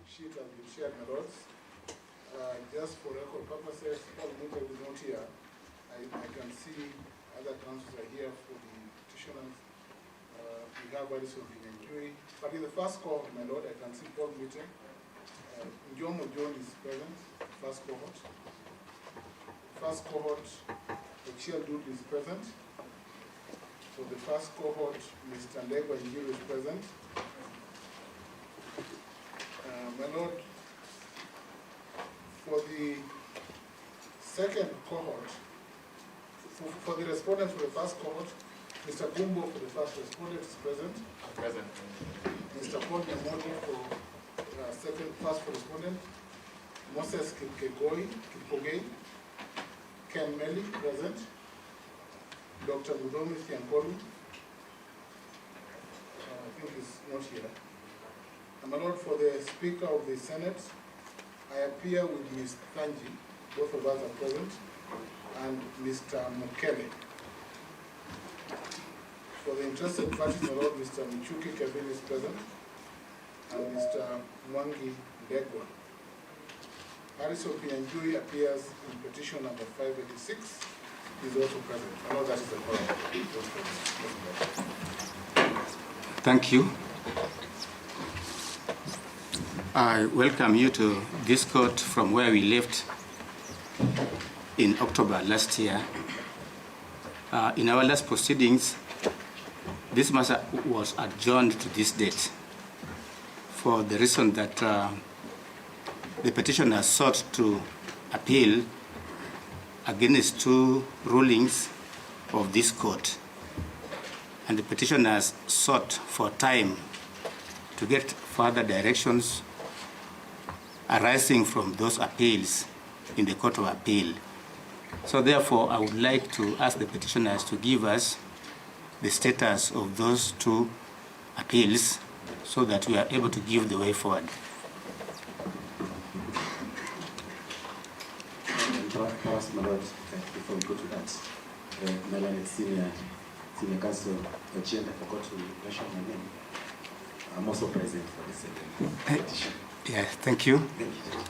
sheet has been shared, my lords. Just for record purposes, Paul Muta is not here. I can see other councils are here for the petitioners. We have Alice of Injury. But in the first cohort, my lord, I can see Paul Muta. Njomo John is present, first cohort. First cohort, Ochiel Dude is present. For the first cohort, Mr. Legwa Injury is present. My lord, for the second cohort, for the respondents for the first cohort, Mr. Kumbo for the first respondent is present. Present. Mr. Paul Yamoto for first respondent. Moses Kipkogei, Ken Meli present. Dr. Mudomi Thiankolu, I think is not here. And my lord, for the Speaker of the Senate, I appear with Ms. Kanji, both of us are present, and Mr. Mukele. For the interested parties, my lord, Mr. Michuki Kevin is present, and Mr. Mwangi Ndegwa. Harris Opianjui appears in petition number 586. He is also present. I know that is the point. Thank you. I welcome you to this court from where we left in October last year. In our last proceedings, this matter was adjourned to this date for the reason that the petitioner sought to appeal against two rulings of this court, and the petitioners sought for time to get further directions arising from those appeals in the Court of Appeal. So therefore, I would like to ask the petitioners to give us the status of those two appeals so that we are able to give the way forward. Perhaps, my lord, before we go to that, Melanie, senior counsel, Agenda, I forgot to mention my name. I'm also present for this petition. Yeah, thank you. Thank you.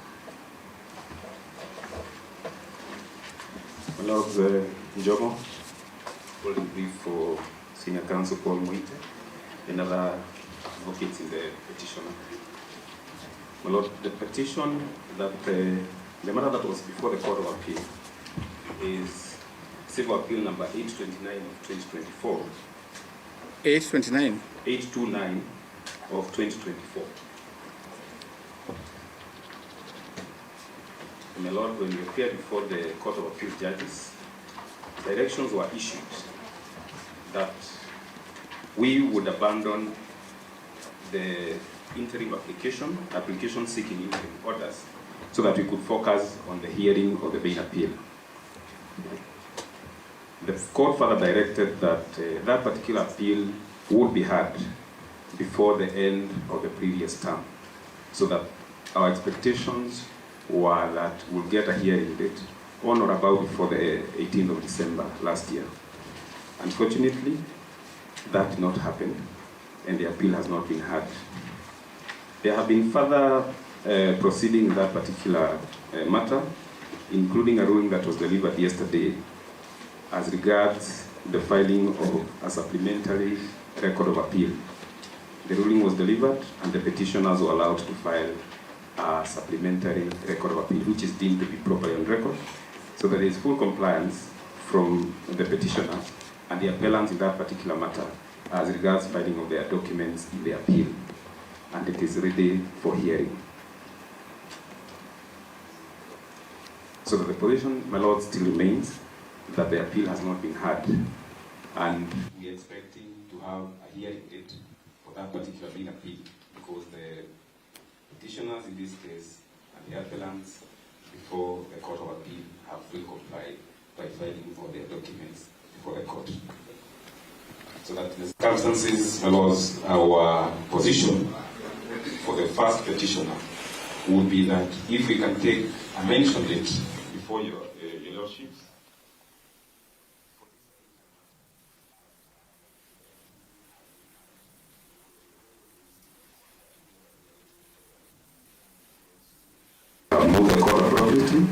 My lord, Njomo, holding brief for senior counsel Paul Muite and other advocates in the petition. My lord, the petition that the matter that was before the Court of Appeal is Civil Appeal number 829 of 2024. 829? 829 of 2024. And my lord, when we appeared before the Court of Appeal judges, directions were issued that we would abandon the interim application seeking interim orders, so that we could focus on the hearing of the main appeal. The court further directed that that particular appeal would be heard before the end of the previous term, so that our expectations were that we'll get a hearing date on or about before the 18th of December last year. Unfortunately, that did not happen, and the appeal has not been heard. There have been further proceeding in that particular matter, including a ruling that was delivered yesterday as regards the filing of a supplementary record of appeal. The ruling was delivered and the petitioners were allowed to file a supplementary record of appeal, which is deemed to be properly on record. So there is full compliance from the petitioner and the appellant in that particular matter as regards filing of their documents in the appeal, and it is ready for hearing. So that the position, my lord, still remains that the appeal has not been heard, and we are expecting to have a hearing date for that particular main appeal, because the petitioners in this case and the appellants before the Court of Appeal have fully complied by filing all their documents before the court. So that in the circumstances, my lords, our position for the first petitioner would be that if we can take a mention date before your lordships, authority,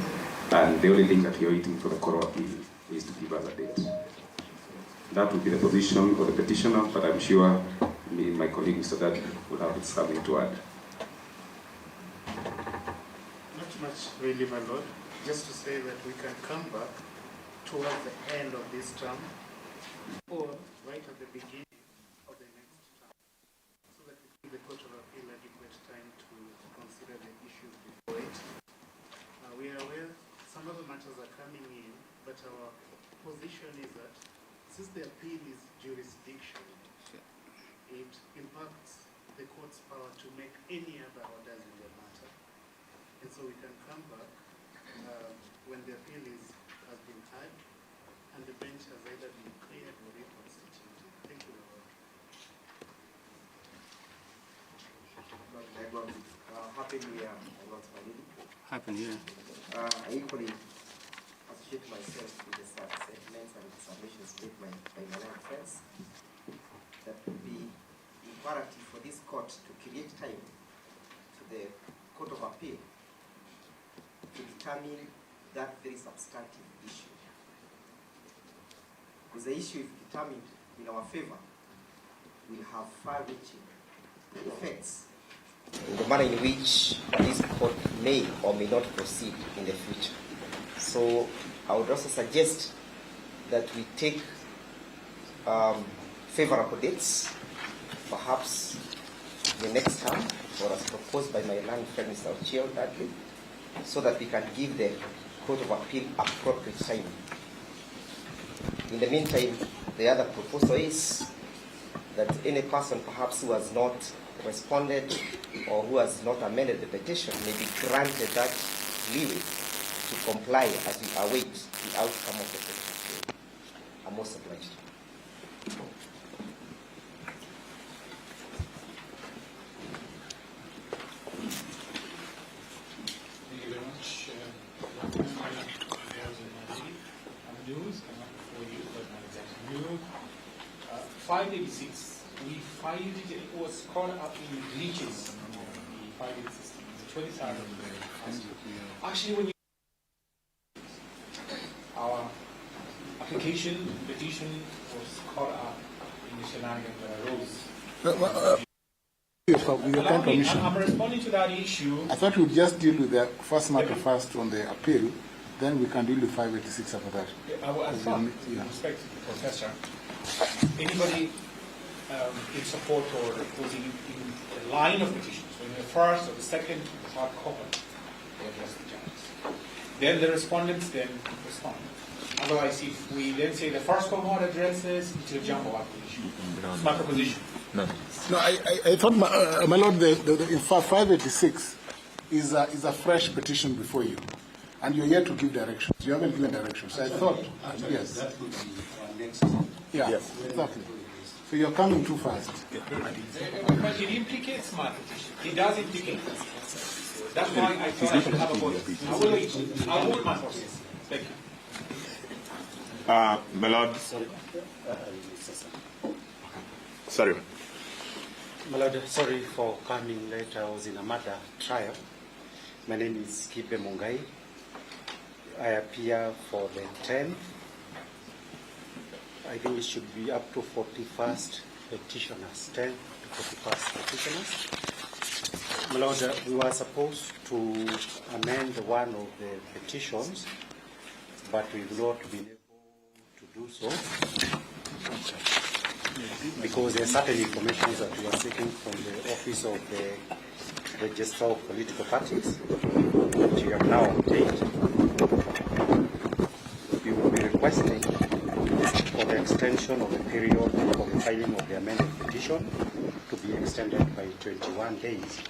and the only thing that we are waiting for the Court of Appeal is to give us a date. That would be the position of the petitioner, but I'm sure my colleague Mr. Dad will have something to add. Not much really, my lord. Just to say that we can come back towards the end of this term or right at the beginning of the next term, so that we give the Court of Appeal adequate time to consider the issues before it. We are aware some of the matters are coming in, but our position is that since the appeal is jurisdiction, it impacts the court's power to make any other orders in the matter. And so we can come back when the appeal has been heard and the bench has either been cleared or reconstituted. Thank you, Lord. Happy New Year, Lord Swahili. Happy New Year. I equally associate myself with the sentiments and the submissions made by my own friends. That would be imperative for this court to create time to the Court of Appeal to determine that very substantive issue. Because the issue, if determined in our favor, will have far-reaching effects in the manner in which this court may or may not proceed in the future. So I would also suggest that we take favorable dates, perhaps the next term, or as proposed by my learned friend Mr. Ochio Dudley, so that we can give the Court of Appeal appropriate time. In the meantime, the other proposal is that any person perhaps who has not responded or who has not amended the petition may be granted that leeway to comply as we await the outcome of the petition. I'm most obliged. Thank you very much. News, for you, but not exactly new. 586. We filed it was caught up in glitches. The 586. The 23rd. Actually, when you our application petition was caught up in the shenanigans that arose. I'm responding to that issue. I thought we'd just deal with the first matter first on the appeal, then we can deal with 586 after that. I thought, with respect to the professor, anybody in support or opposing in the line of petitions, when the first or the second or third cohort, they address the judges. Then the respondents then respond. Otherwise, if we then say the first cohort addresses, it will jump over the issue. It's my proposition. No, I thought, my lord, in 586 is a fresh petition before you, and you're here to give directions. You haven't given directions. So I thought, yes. That would be our next. Yeah, yes. Exactly. So you're coming too fast. But it implicates my petition. It does implicate. That's why I thought I should have a voice. I will wait. I will hold my horses. Thank you. My lord. Sorry. My lord, sorry for coming late. I was in a murder trial. My name is Kibe Mungai. I appear for the 10th. I think it should be up to 41st petitioners, 10 to 41st petitioners. My lord, we were supposed to amend one of the petitions, but we've not been able to do so because there are certain information that we are seeking from the office of the Registrar of Political Parties, which we have now obtained. We will be requesting for the extension of the period for the filing of the amended petition to be extended by 21 days,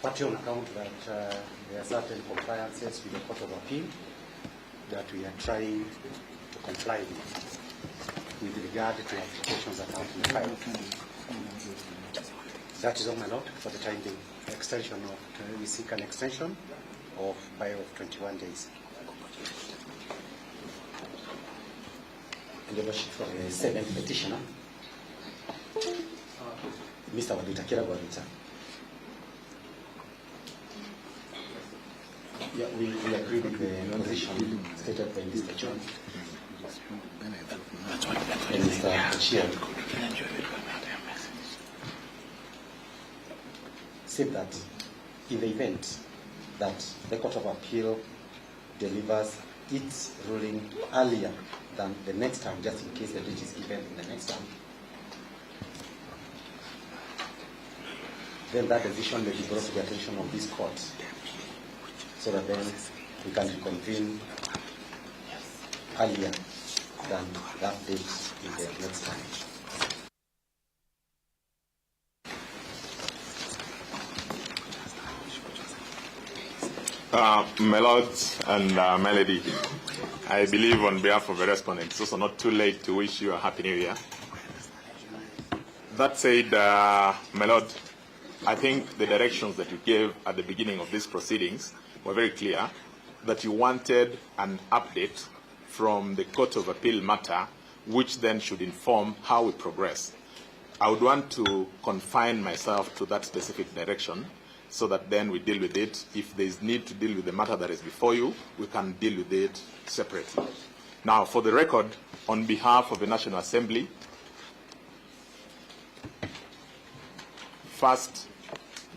partly on account that there are certain compliances with the Court of Appeal that we are trying to comply with regard to applications that have been filed. That is all, my lord, for the time being. Extension of, we seek an extension of 21 days. The worship for the seventh petitioner, Mr. Wadita, Kira Wadita. Yeah, we agree with the position stated by Mr. John and Mr. Chair. Said that in the event that the Court of Appeal delivers its ruling earlier than the next term, just in case the date is given in the next term, then that decision may be brought to the attention of this court, so that then we can reconvene earlier than that date in the next time. My Lords and Melody, I believe on behalf of the respondents, it's also not too late to wish you a Happy New Year. That said, my Lord, I think the directions that you gave at the beginning of these proceedings were very clear, that you wanted an update from the Court of Appeal matter, which then should inform how we progress. I would want to confine myself to that specific direction, so that then we deal with it. If there is need to deal with the matter that is before you, we can deal with it separately. Now, for the record, on behalf of the National Assembly, first,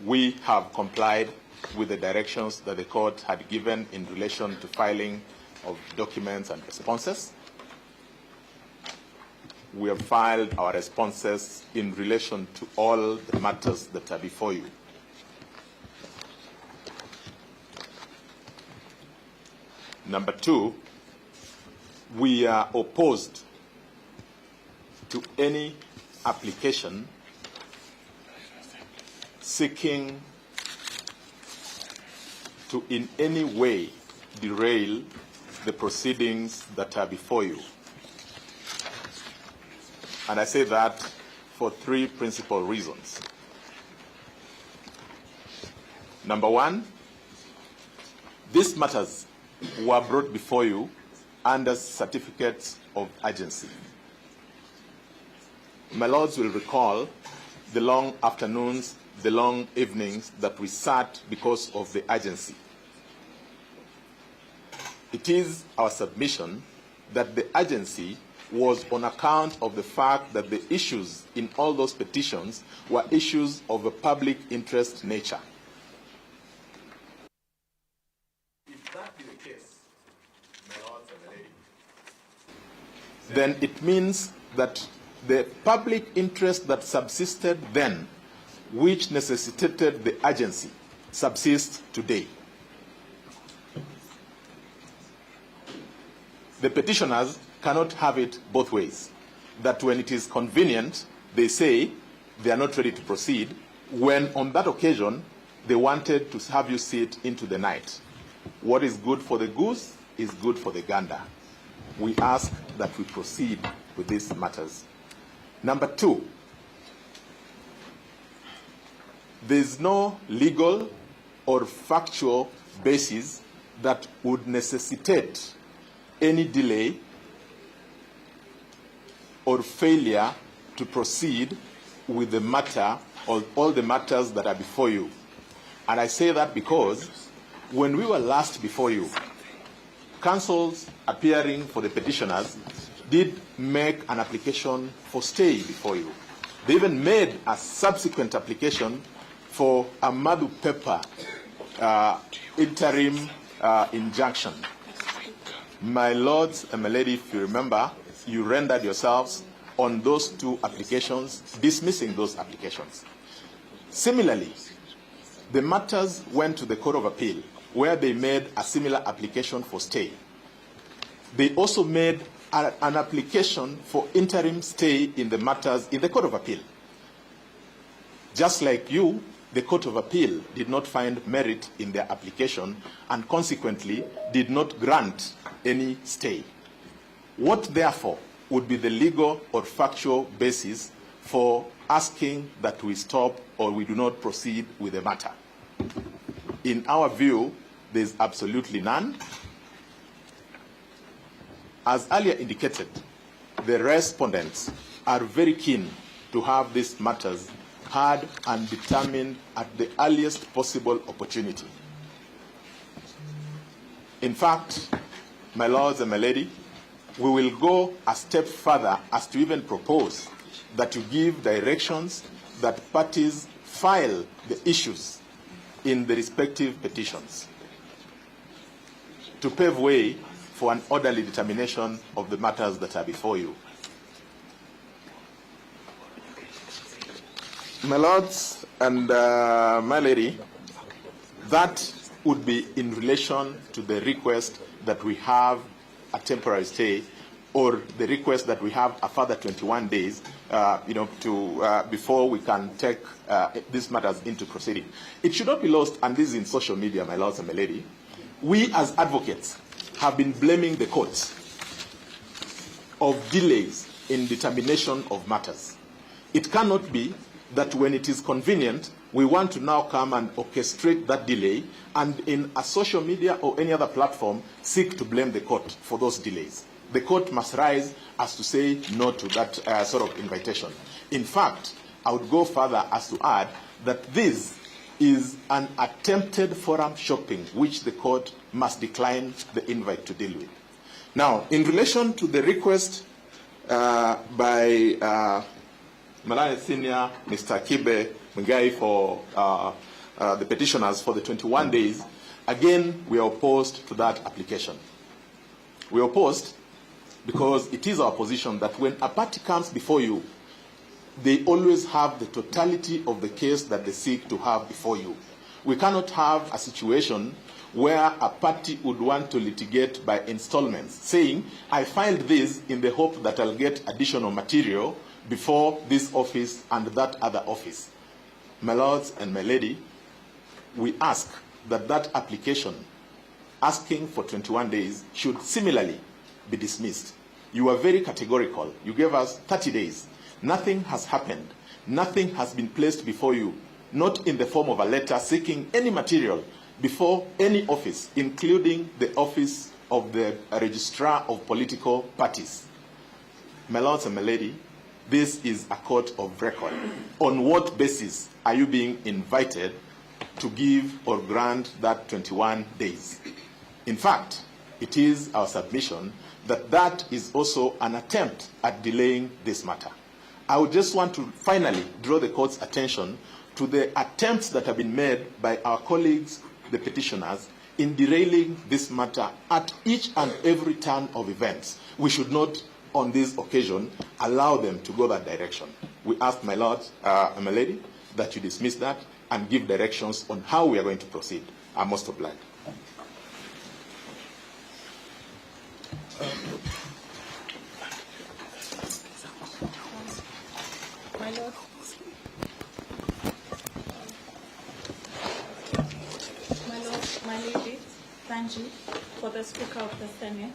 we have complied with the directions that the court had given in relation to filing of documents and responses. We have filed our responses in relation to all the matters that are before you. Number two, we are opposed to any application seeking to in any way derail the proceedings that are before you. And I say that for three principal reasons. Number one, these matters were brought before you under certificates of urgency. My Lords will recall the long afternoons, the long evenings that we sat because of the urgency. It is our submission that the urgency was on account of the fact that the issues in all those petitions were issues of a public interest nature. If that be the case, my Lords and my lady, then it means that the public interest that subsisted then, which necessitated the urgency, subsists today. The petitioners cannot have it both ways. That when it is convenient, they say they are not ready to proceed, when on that occasion they wanted to have you sit into the night. What is good for the goose is good for the gander. We ask that we proceed with these matters. Number two, there is no legal or factual basis that would necessitate any delay or failure to proceed with the matter or all the matters that are before you. And I say that because when we were last before you, counsels appearing for the petitioners did make an application for stay before you. They even made a subsequent application for a Madu Pepper interim injunction. My lords and my lady, if you remember, you rendered yourselves on those two applications, dismissing those applications. Similarly, the matters went to the Court of Appeal, where they made a similar application for stay. They also made an application for interim stay in the matters in the Court of Appeal. Just like you, the Court of Appeal did not find merit in their application and consequently did not grant any stay. What therefore would be the legal or factual basis for asking that we stop or we do not proceed with the matter? In our view, there is absolutely none. As earlier indicated, the respondents are very keen to have these matters heard and determined at the earliest possible opportunity. In fact, my lords and my lady, we will go a step further as to even propose that you give directions that parties file the issues in the respective petitions to pave way for an orderly determination of the matters that are before you. My lords and my lady, that would be in relation to the request that we have a temporary stay, or the request that we have a further 21 days, before we can take these matters into proceeding. It should not be lost, and this is in social media, my lords and my lady, we as advocates have been blaming the courts of delays in determination of matters. It cannot be that when it is convenient, we want to now come and orchestrate that delay and in a social media or any other platform seek to blame the court for those delays. The court must rise as to say no to that sort of invitation. In fact, I would go further as to add that this is an attempted forum shopping which the court must decline the invite to deal with. Now, in relation to the request by Malaya Senior, Mr. Kibe Mungai for the petitioners for the 21 days, again, we are opposed to that application. We are opposed because it is our position that when a party comes before you, they always have the totality of the case that they seek to have before you. We cannot have a situation where a party would want to litigate by installments, saying, I filed this in the hope that I'll get additional material before this office and that other office. My lords and my lady, we ask that that application asking for 21 days should similarly be dismissed. You are very categorical. You gave us 30 days. Nothing has happened. Nothing has been placed before you, not in the form of a letter seeking any material before any office, including the office of the registrar of political parties. My lords and my lady, this is a court of record. On what basis are you being invited to give or grant that 21 days? In fact, it is our submission that that is also an attempt at delaying this matter. I would just want to finally draw the court's attention to the attempts that have been made by our colleagues, the petitioners, in derailing this matter at each and every turn of events. We should not, on this occasion, allow them to go that direction. We ask, my lord and my lady, that you dismiss that and give directions on how we are going to proceed. I'm most obliged. My lord, my lady, thank you for the Speaker of the Senate.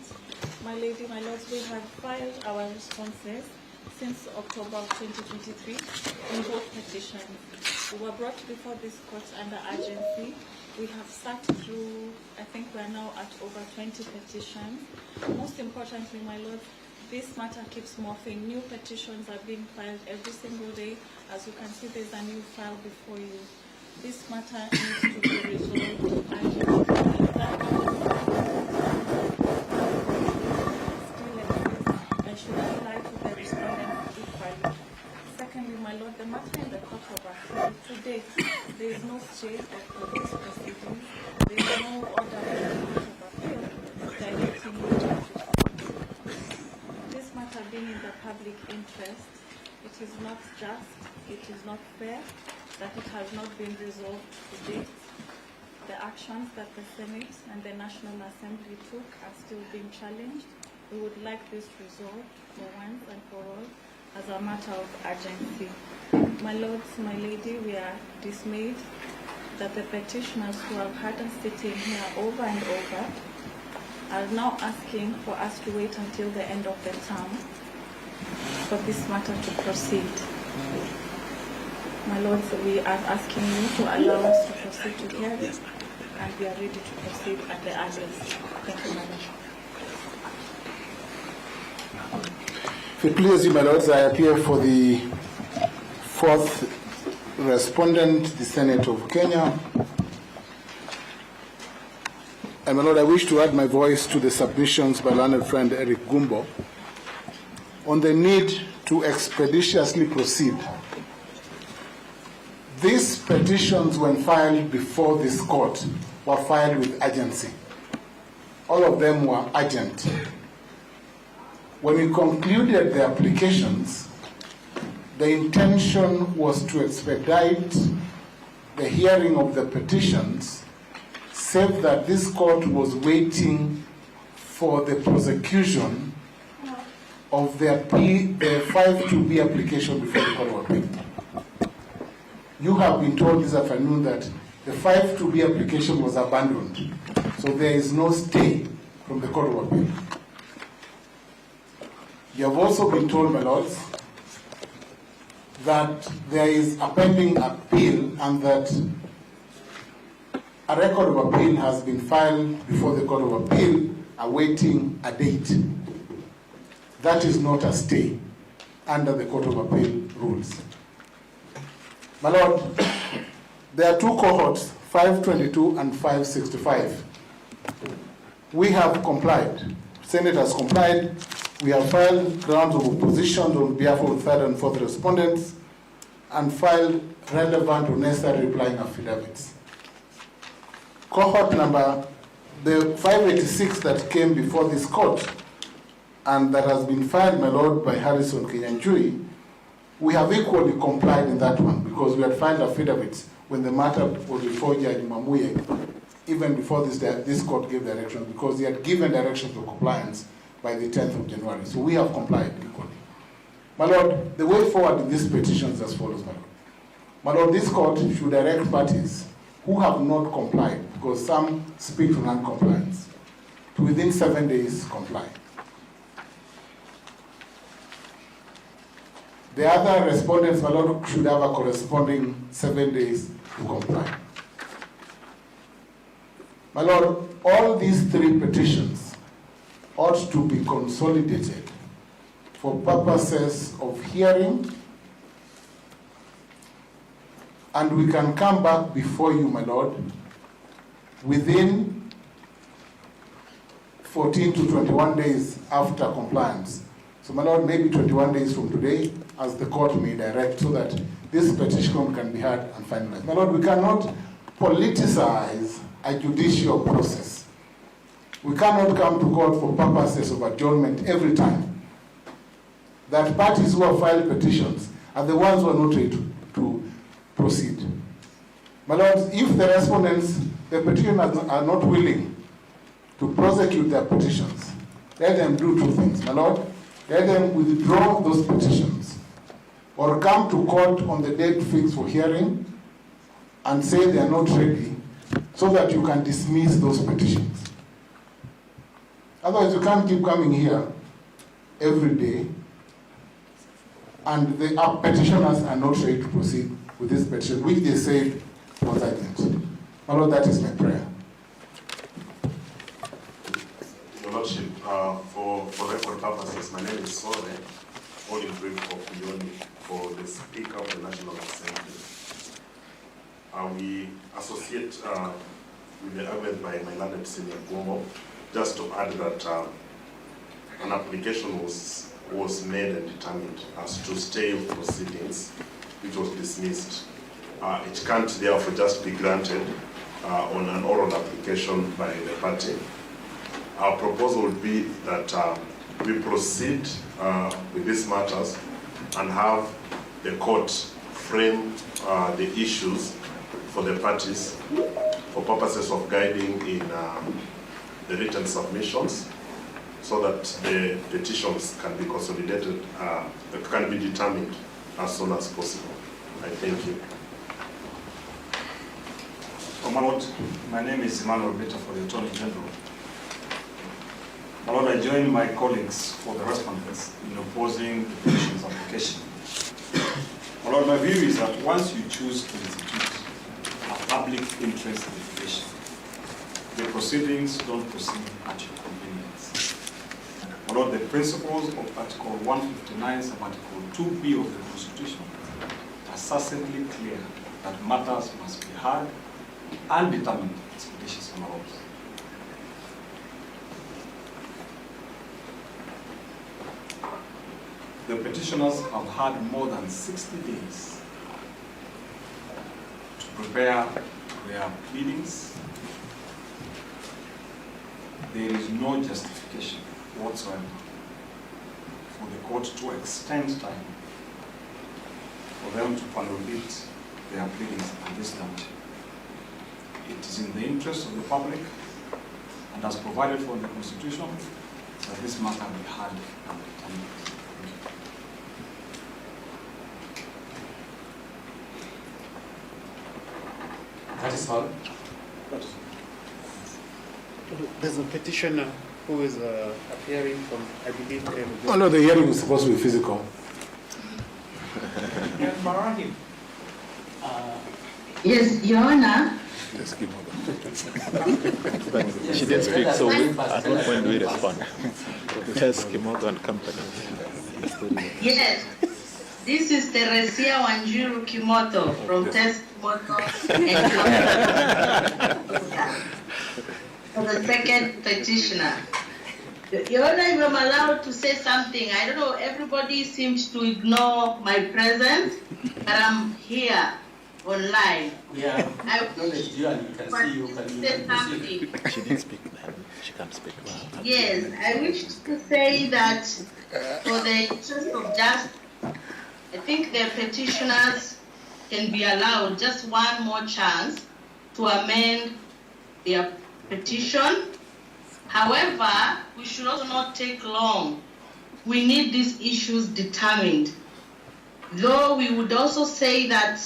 My lady, my lords, we have filed our responses since October of 2023 in both petitions. We were brought before this court under urgency. We have sat through, I think we are now at over 20 petitions. Most importantly, my lords, this matter keeps morphing. New petitions are being filed every single day. As you can see, there's a new file before you. This matter needs to be resolved. And should apply to the respondent equally. Secondly, my lord, the matter in the court of appeal to date, there is no stay of this proceedings. There is no order in the court of appeal directing you to. This matter being in the public interest, it is not just, it is not fair that it has not been resolved to date. The actions that the Senate and the National Assembly took are still being challenged. We would like this resolved for once and for all as a matter of urgency. My lords, my lady, we are dismayed that the petitioners who have had us sitting here over and over are now asking for us to wait until the end of the term for this matter to proceed. My lords, we are asking you to allow us to proceed to hearing, and we are ready to proceed at the earliest. Thank you, Madam. If it pleases you, my lords, I appear for the fourth respondent, the Senate of Kenya. And my Lord, I wish to add my voice to the submissions by learned friend Eric Gumbo on the need to expeditiously proceed. These petitions, when filed before this court, were filed with urgency. All of them were urgent. When we concluded the applications, the intention was to expedite the hearing of the petitions, save that this court was waiting for the prosecution of the 5-2B application before the Court of Appeal. You have been told this afternoon that the 5-2B application was abandoned, so there is no stay from the Court of Appeal. You have also been told, my lords, that there is a pending appeal and that a record of appeal has been filed before the Court of Appeal awaiting a date. That is not a stay under the Court of Appeal rules. My Lord, there are two cohorts, 522 and 565. We have complied. Senate has complied. We have filed grounds of opposition on behalf of third and fourth respondents and filed relevant or necessary replying affidavits. Cohort number, the 586 that came before this court and that has been filed, my Lord, by Harrison Kinyanjui, we have equally complied in that one because we had filed affidavits when the matter was before Judge Mamuye, even before this court gave direction, because he had given direction to compliance by the 10th of January. So we have complied equally. My Lord, the way forward in these petitions as follows, my Lord. My Lord, this court should direct parties who have not complied, because some speak to non-compliance, to within 7 days comply. The other respondents, my Lord, should have a corresponding 7 days to comply. My Lord, all these three petitions ought to be consolidated for purposes of hearing, and we can come back before you, my Lord, within 14 to 21 days after compliance. So, my Lord, maybe 21 days from today, as the court may direct, so that this petition can be heard and finalized. My Lord, we cannot politicize a judicial process. We cannot come to court for purposes of adjournment every time. That parties who have filed petitions are the ones who are not ready to proceed. My Lord, if the respondents, the petitioners are not willing to prosecute their petitions, let them do two things. My Lord, let them withdraw those petitions or come to court on the date fixed for hearing and say they are not ready, so that you can dismiss those petitions. Otherwise, you can't keep coming here every day and the petitioners are not ready to proceed with this petition, which they said was urgent. My Lord, that is my prayer. Your Lordship, for record purposes, my name is Sore, all in brief for Kuyoni, for the Speaker of the National Assembly. We associate with the argument by my learned senior Gomo, just to add that an application was made and determined as to stay of proceedings, which was dismissed. It can't therefore just be granted on an oral application by the party. Our proposal would be that we proceed with these matters and have the court frame the issues for the parties for purposes of guiding in the written submissions, so that the petitions can be consolidated, can be determined as soon as possible. I thank you. My Lord, my name is Emmanuel Beta for the Attorney General. My Lord, I join my colleagues for the respondents in opposing the petition's application. My Lord, my view is that once you choose to institute a public interest litigation, the proceedings don't proceed at your convenience. My Lord, the principles of Article 159, sub-Article 2B of the Constitution are succinctly clear that matters must be heard and determined expeditiously. the petitioners have had more than 60 days to prepare their pleadings. There is no justification whatsoever for the court to extend time for them to validate their pleadings at this juncture. It is in the interest of the public and as provided for in the Constitution that this matter be heard and determined. That is all. There's a petitioner who is appearing from, I believe, Oh no, the hearing is supposed to be physical. And Marahim. Yes, Your Honor. Yes, give her she didn't speak, so at what point do we respond? Yes, Kimoto and company. Yes, this is Teresia Wanjiru Kimoto from Test Kimoto and the second petitioner. Your Honor, if I'm allowed to say something, I don't know, everybody seems to ignore my presence, but I'm here online. Yeah, I acknowledge you and you can see you can something. She didn't speak, she can't speak. Yes, I wish to say that for the interest of justice, I think the petitioners can be allowed just one more chance to amend their petition. However, we should also not take long. We need these issues determined. Though we would also say that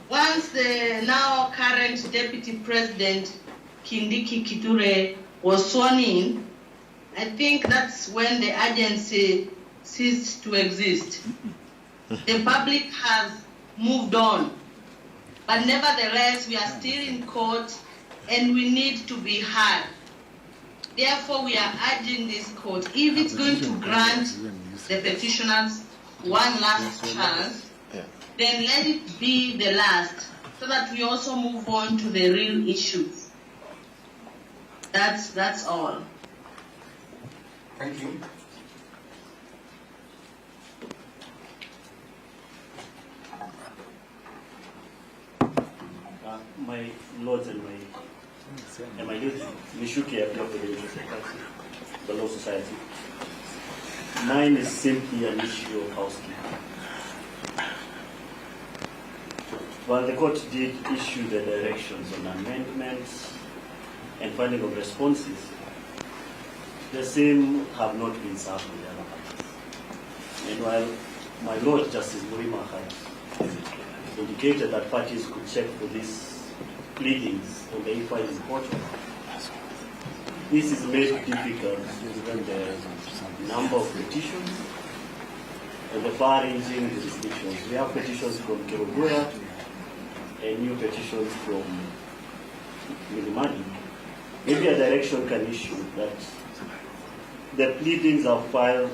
once the now current Deputy President Kindiki Kithure was sworn in, I think that's when the agency ceased to exist. The public has moved on, but nevertheless we are still in court and we need to be heard. Therefore, we are urging this court, if it's going to grant the petitioners one last chance, then let it be the last, so that we also move on to the real issues. That's all. Thank you. My lords and my youth, Mishuki, I belong to the Interested Council, the Law Society. Mine is simply an issue of housekeeping. While the court did issue the directions on amendments and filing of responses, the same have not been served on the other parties. And while my Lord Justice Murima had indicated that parties could check for these pleadings on the e-filing portal, this is made difficult given the number of petitions and the far-ranging jurisdictions. We have petitions from Kerugoya and new petitions from Milimani. Maybe a direction can issue that the pleadings are filed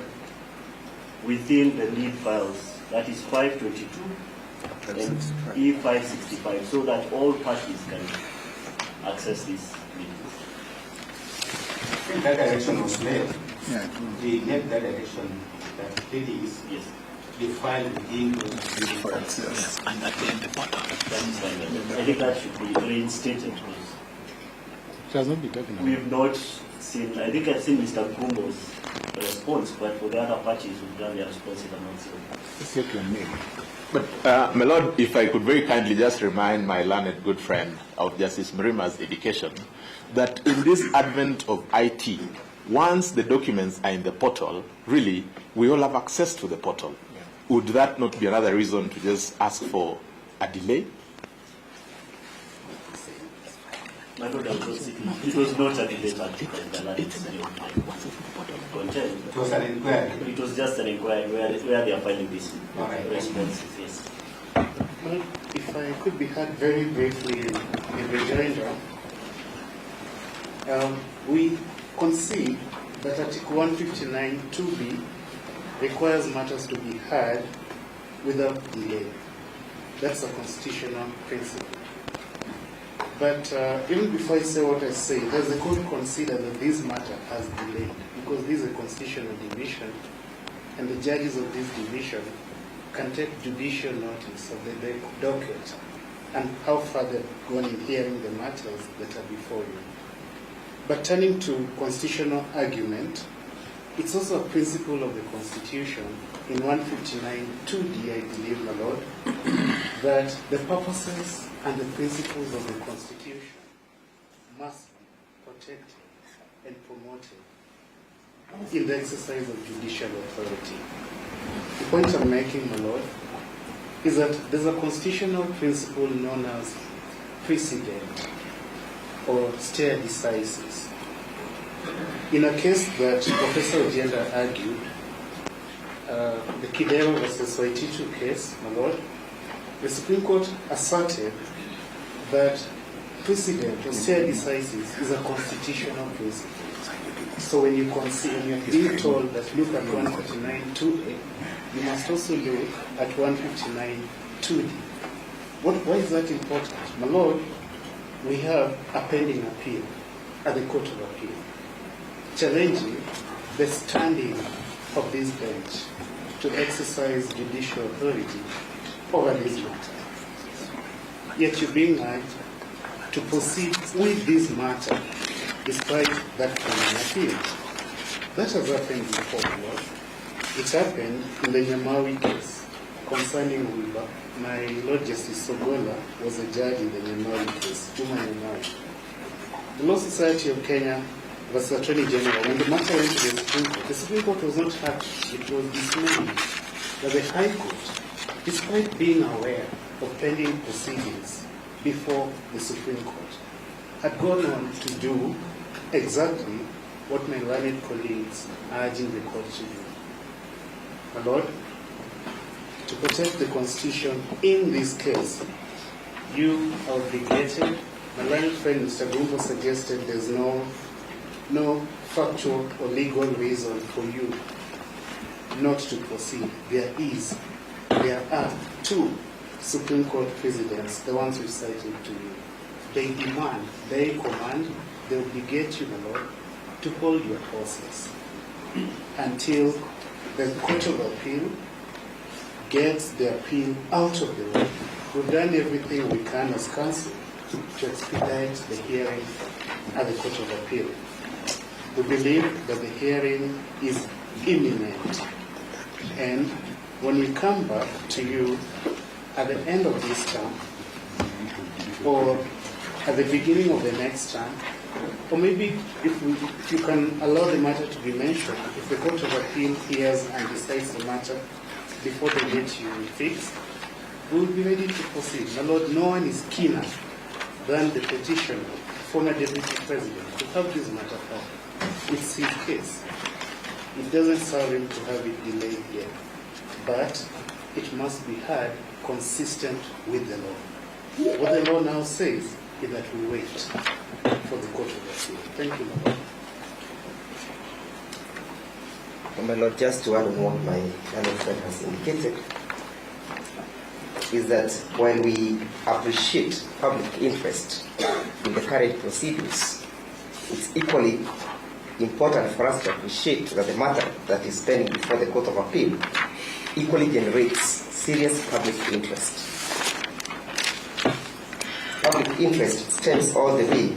within the lead files, that is 522 and E565, so that all parties can access these pleadings. I think that direction was made. We made that direction that pleadings be filed within those files. Yes, and at the end the bottom. I think that should be reinstated. It has not been taken away. We have not seen, I think I've seen Mr. Kumbo's response, but for the other parties who've done their responses, I'm not sure. Let's get your name. But, my Lord, if I could very kindly just remind my learned good friend of Justice Murima's education, that in this advent of IT, once the documents are in the portal, really, we all have access to the portal. Yeah. Would that not be another reason to just ask for a delay? My Lord, it was not a delay, It was an inquiry. It was just an inquiry where they are filing these responses, yes. Well, if I could be heard very briefly in rejoinder, we concede that Article 159 2B requires matters to be heard without delay. That's a constitutional principle. But even before I say what I say, does the court consider that this matter has delayed? Because this is a constitutional division, and the judges of this division can take judicial notice of the docket and how far they've gone in hearing the matters that are before you. But turning to constitutional argument, it's also a principle of the Constitution in 159(2)(d), I believe, my Lord, that the purposes and the principles of the Constitution must be protected and promoted in the exercise of judicial authority. The point I'm making, my Lord, is that there's a constitutional principle known as precedent or stare decisis. In a case that Professor Ojenda argued, the Kidero versus Waititu case, my Lord, the Supreme Court asserted that precedent or stare decisis is a constitutional principle. So when you're being told that look at 159(2)(a), you must also look at 159(2)(d). Why is that important? My Lord, we have a pending appeal at the Court of Appeal, challenging the standing of this bench to exercise judicial authority over this matter. Yet you're being urged to proceed with this matter despite that pending appeal. That has happened before, Lord. It happened in the Nyamawi case concerning Wiba. My Lord Justice Sogola was a judge in the Nyamawi case, Juma Nyamawi. The Law Society of Kenya versus Attorney General, when the matter went to the Supreme Court was not happy. It was dismayed that the High Court, despite being aware of pending proceedings before the Supreme Court, had gone on to do exactly what my learned colleagues are urging the court to do. My Lord, to protect the Constitution in this case, you are obligated. My learned friend Mr. Gumbo suggested there's no factual or legal reason for you not to proceed. There are two Supreme Court presidents, the ones we cited to you. They demand, they command, they obligate you, my Lord, to hold your horses until the Court of Appeal gets the appeal out of the way. We've done everything we can as counsel to expedite the hearing at the Court of Appeal. We believe that the hearing is imminent, and when we come back to you at the end of this term, or at the beginning of the next term, or maybe if you can allow the matter to be mentioned, if the Court of Appeal hears and decides the matter before the date you fix, we will be ready to proceed. My Lord, no one is keener than the petitioner, former Deputy President, to have this matter heard. It's his case. It doesn't serve him to have it delayed yet, but it must be heard consistent with the law. What the law now says is that we wait for the Court of Appeal. Thank you, my Lord. My Lord, just to add on what my learned friend has indicated, is that while we appreciate public interest in the current proceedings, it's equally important for us to appreciate that the matter that is pending before the Court of Appeal equally generates serious public interest. Public interest stems all the way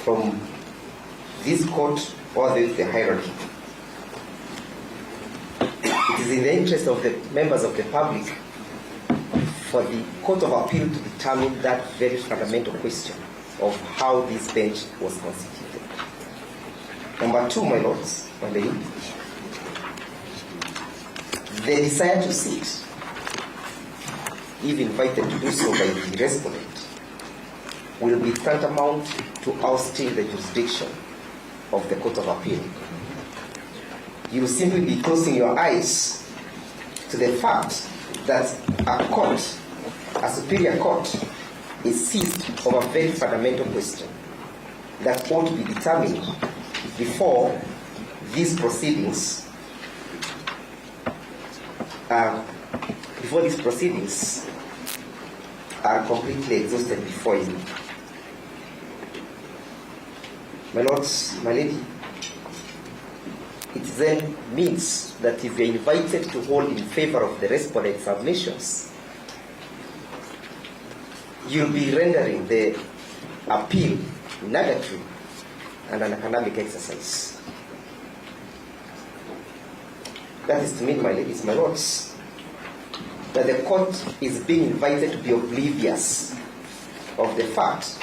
from this court all the way to the hierarchy. It is in the interest of the members of the public for the Court of Appeal to determine that very fundamental question of how this bench was constituted. Number two, my lords, my lady, the desire to sit, if invited to do so by the respondent, will be tantamount to ousting the jurisdiction of the Court of Appeal. You will simply be closing your eyes to the fact that a court, a superior court, is seized of a very fundamental question that ought to be determined before these proceedings are completely exhausted before you. My lords, my lady, it then means that if you're invited to hold in favor of the respondent submissions, you'll be rendering the appeal nugatory and an academic exercise. That is to mean, my ladies, my lords, that the court is being invited to be oblivious of the fact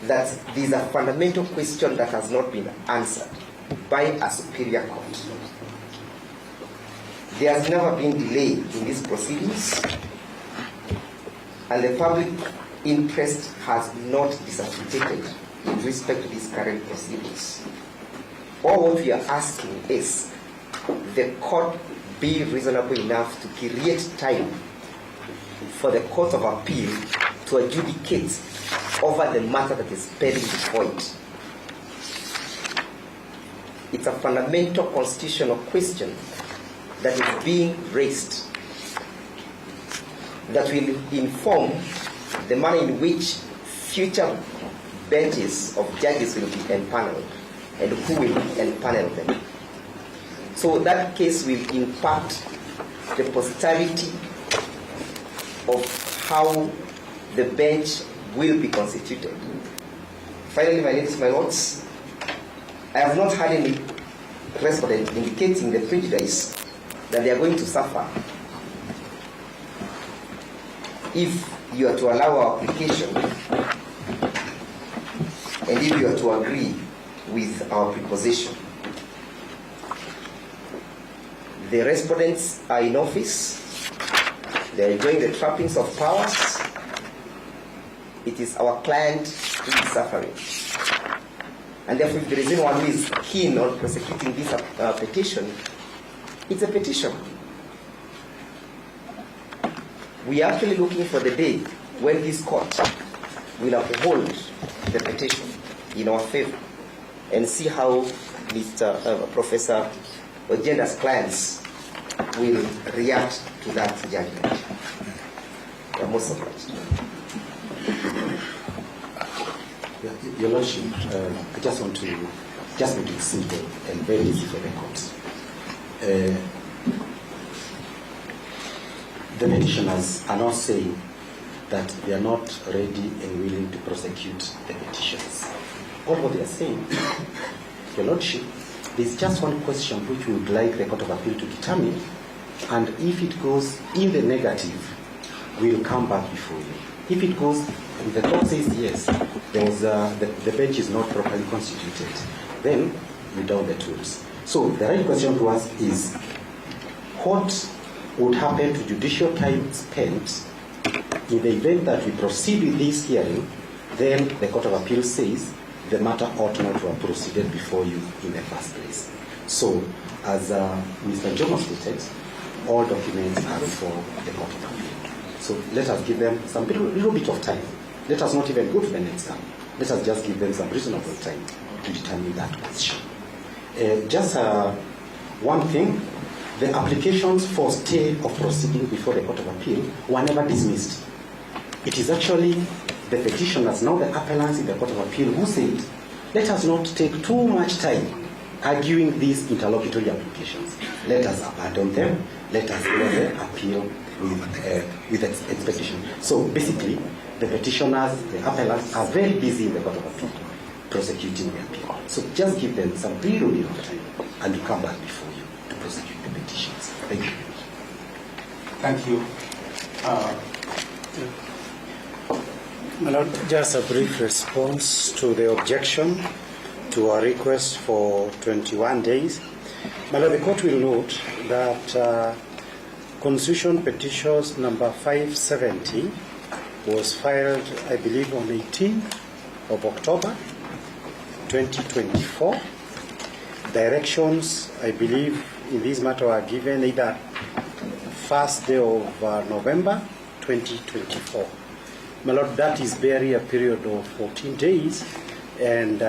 that there is a fundamental question that has not been answered by a superior court. There has never been delay in these proceedings, and the public interest has not dissipated in respect to these current proceedings. All what we are asking is the court be reasonable enough to create time for the Court of Appeal to adjudicate over the matter that is pending before it. It's a fundamental constitutional question that is being raised that will inform the manner in which future benches of judges will be empaneled and who will empanel them. So that case will impact the posterity of how the bench will be constituted. Finally, my ladies, my lords, I have not had any respondent indicating the prejudice that they are going to suffer if you are to allow our application and if you are to agree with our proposition. The respondents are in office, they are enjoying the trappings of powers. It is our client who is suffering. And therefore, if there is anyone who is keen on prosecuting this petition, it's a petition. We are actually looking for the day when this court will uphold the petition in our favor and see how Professor Ojenda's clients will react to that judgment. We are most surprised. Your Lordship, I just want to make it simple and very easy for the court. The petitioners are not saying that they are not ready and willing to prosecute the petitions. All what they are saying, Your Lordship, there is just one question which we would like the Court of Appeal to determine, and if it goes in the negative, we will come back before you. If it goes, if the court says yes, there was the bench is not properly constituted, then we down the tools. So the right question to ask is, what would happen to judicial time spent in the event that we proceed with this hearing? Then the Court of Appeal says the matter ought not to have proceeded before you in the first place. So, as Mr. Jomo stated, all documents are before the Court of Appeal. So let us give them some little bit of time. Let us not even go to the next time. Let us just give them some reasonable time to determine that question. Just one thing, the applications for stay of proceeding before the Court of Appeal were never dismissed. It is actually the petitioners, now the appellants in the Court of Appeal, who said, let us not take too much time arguing these interlocutory applications. Let us abandon them. Let us let the appeal with expectation. So basically, the petitioners, the appellants, are very busy in the Court of Appeal prosecuting the appeal. So just give them some little time and to come back before you to prosecute the petitions. Thank you. Thank you. My Lord, just a brief response to the objection to our request for 21 days. My Lord, the court will note that Constitution Petitions number 570 was filed, I believe, on 18th of October 2024. Directions, I believe, in this matter are given either first day of November 2024. My Lord, that is barely a period of 14 days, and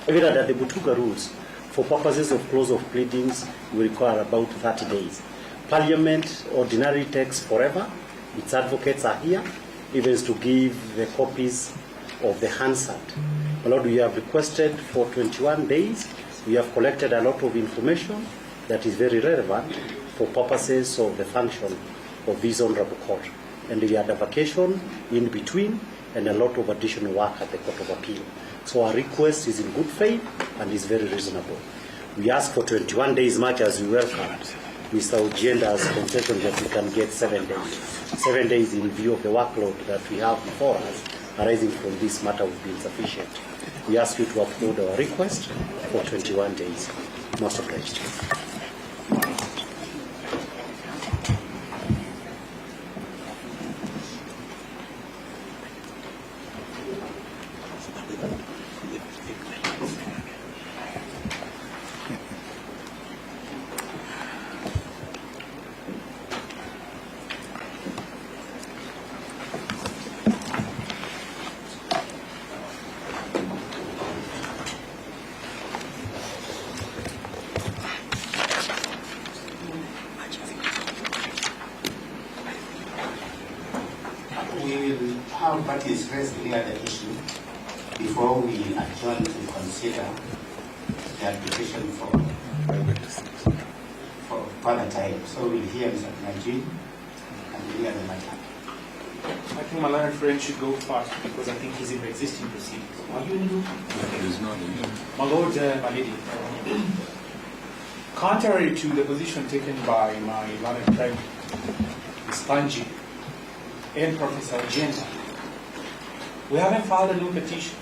even under the Butuga rules, for purposes of close of pleadings, we require about 30 days. Parliament ordinarily takes forever. Its advocates are here, even to give the copies of the Hansard. My Lord, we have requested for 21 days We have collected a lot of information that is very relevant for purposes of the function of this Honorable Court. And we had a vacation in between and a lot of additional work at the Court of Appeal. So our request is in good faith and is very reasonable. We ask for 21 days, much as we welcome Mr. Ojienda's concession that we can get 7 days. 7 days in view of the workload that we have before us arising from this matter would be insufficient. We ask you to uphold our request for 21 days. Most obliged. Parties raise any other issue before we adjourn to consider the application for further time. So we'll hear Mr. Najib and any other matter. I think my learned friend should go first because I think he's in the existing proceedings. Are you in the My Lord, my lady, contrary to the position taken by my learned friend, Spanji, and Professor Genta, we haven't filed a new petition.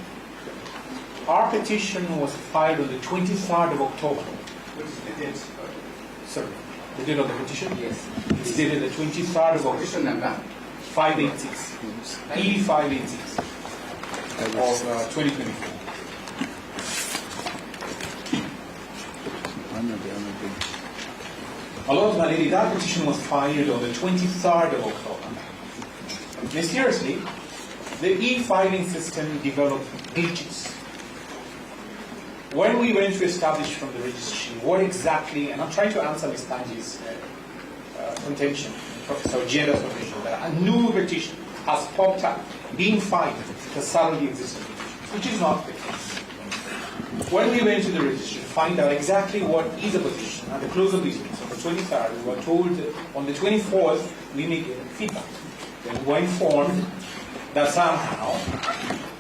Our petition was filed on the 23rd of October. What is the date? Sorry, the date of the petition? Yes. It's dated the 23rd of October. Petition number? 586. E586 of 2024. My Lord, my lady, that petition was filed on the 23rd of October. Mysteriously, the e-filing system developed glitches. When we went to establish from the registry what exactly, and I'm trying to answer Ms. Tanji's contention, Professor Ojienda's contention, that a new petition has popped up, being filed to serve the existing petitions, which is not the case. When we went to the registry to find out exactly what is a petition, at the close of business on the 23rd, we were told that on the 24th we may get feedback. Then we were informed that somehow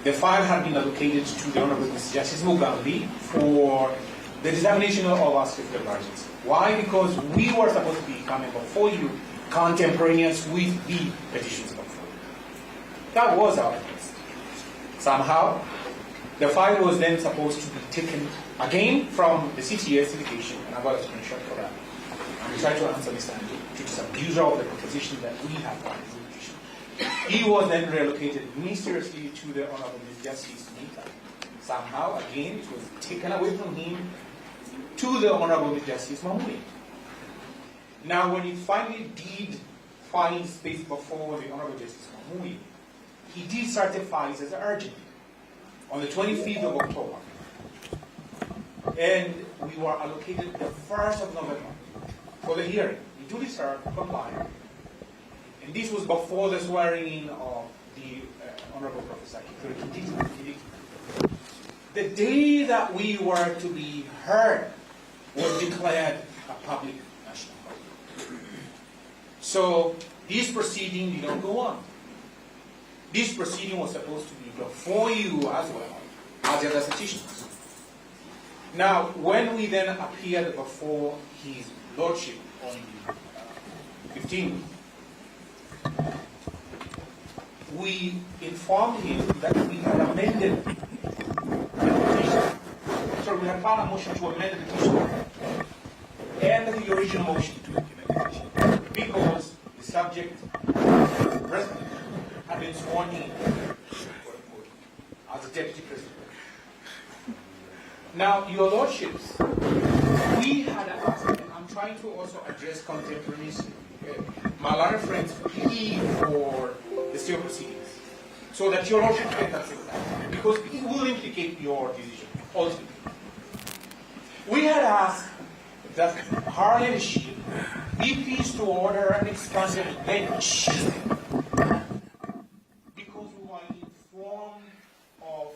the file had been allocated to the Honorable Mr. Justice Mugambi for the examination of our certificate of emergency. Why? Because we were supposed to be coming before you contemporaneous with the petitions before you. That was our request. Somehow, the file was then supposed to be taken again from the CTS indication, and I got a screenshot for that. And we tried to answer Mr. Andy, which is abuser of the position that we have on his petition. He was then relocated mysteriously to the Honorable Ms. Justice Mika. Somehow, again, it was taken away from him to the Honorable Ms. Justice Mamui. Now, when he finally did find space before the Honorable Justice Mamui, he did certify it as urgent on the 25th of October. And we were allocated the 1st of November for the hearing. He duly served, compliant. And this was before the swearing in of the Honorable Professor Kikuri. The day that we were to be heard was declared a public national holiday. So this proceeding did not go on. This proceeding was supposed to be before you as well as the other petitions. Now, when we then appeared before his lordship on the 15th, we informed him that we had amended the petition. So we had filed a motion to amend the petition and the original motion to implement the petition because the subject president had been sworn in as a deputy president. Now, your lordships, we had asked, and I'm trying to also address contemporaneously my learned friends plea for the still proceedings, so that your lordship can consider that, because it will implicate your decision ultimately. We had asked that her ladyship be pleased to order an expanded bench, because we were informed of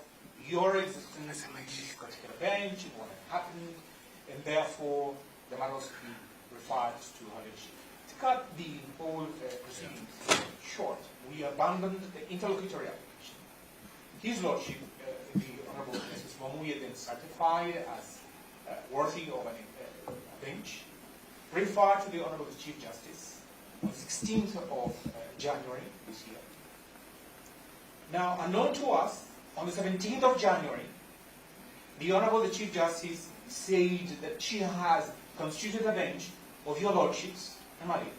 your existence in this particular bench, and what had happened, and therefore the matter was to be referred to her lordship. To cut the whole proceedings short, we abandoned the interlocutory application. His lordship, the Honorable Mrs. Mamuye, then certified as worthy of a bench, referred to the Honorable Chief Justice on 16th of January this year. Now, unknown to us, on the 17th of January, the Honorable Chief Justice said that she has constituted a bench of your lordships and my lady.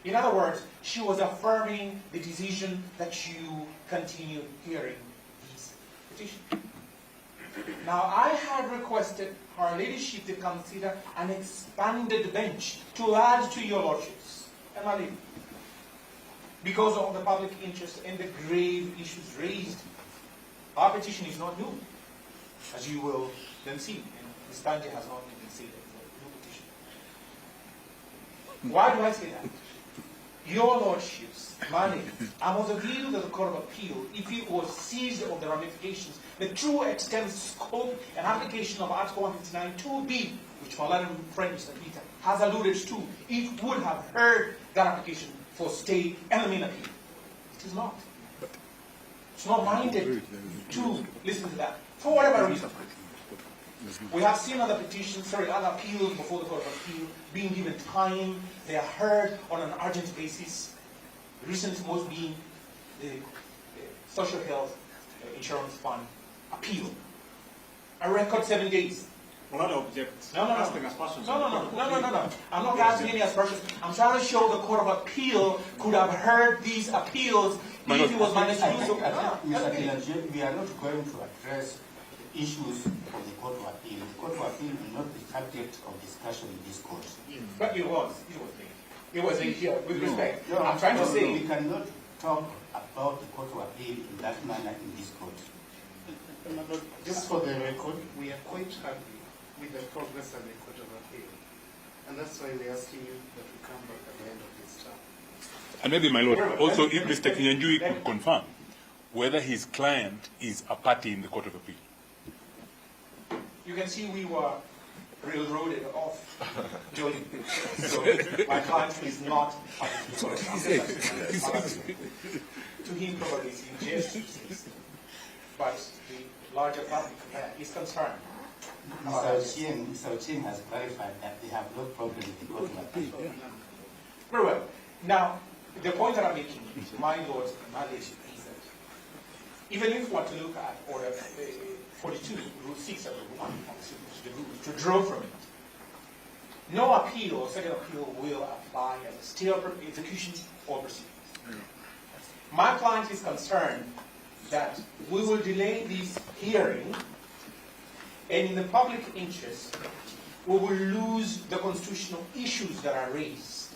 In other words, she was affirming the decision that you continue hearing this petition. Now, I had requested her ladyship to consider an expanded bench to add to your lordships and my lady, because of the public interest and the grave issues raised. Our petition is not new, as you will then see, and Ms. Banje has not even said that it's a new petition. Why do I say that? Your lordships, money, I'm of the view that the Court of Appeal, if it was seized of the ramifications, the true extent, scope, and application of Article 159 2b, which my learned friend Mr. Peter has alluded to, it would have heard that application for stay and the main appeal. It is not. It's not minded to listen to that, for whatever reason. We have seen other petitions, other appeals before the Court of Appeal being given time. They are heard on an urgent basis. The recent most being the Social Health Insurance Fund appeal. A record 7 days. Well, I don't object. No. I'm not asking any aspersions. I'm trying to show the Court of Appeal could have heard these appeals if it was managed to do so. Mr. Kilanji, we are not going to address issues of the Court of Appeal. The Court of Appeal will not be subject of discussion in this court. But it was there. It was in here, with respect. I'm trying to say... We cannot talk about the Court of Appeal in that manner in this court. Just for the record, we are quite happy with the progress of the Court of Appeal. And that's why we're asking you that we come back at the end of this term. And maybe, my lord, also if Mr. Kinyanjui could confirm whether his client is a party in the Court of Appeal. You can see we were railroaded off during this. So my client is not part of the Court of Appeal. To him, probably it's injustice. But the larger public is concerned. Mr. Ochieng has clarified that they have no problem with the Court of Appeal. Very well. Now, the point that I'm making, my lords and my ladies, is that even if we want to look at Order 42, Rule 6 of Rule 1, the rules, to draw from it, no appeal or second appeal will apply as a stay of execution or proceedings. My client is concerned that we will delay this hearing, and in the public interest, we will lose the constitutional issues that are raised.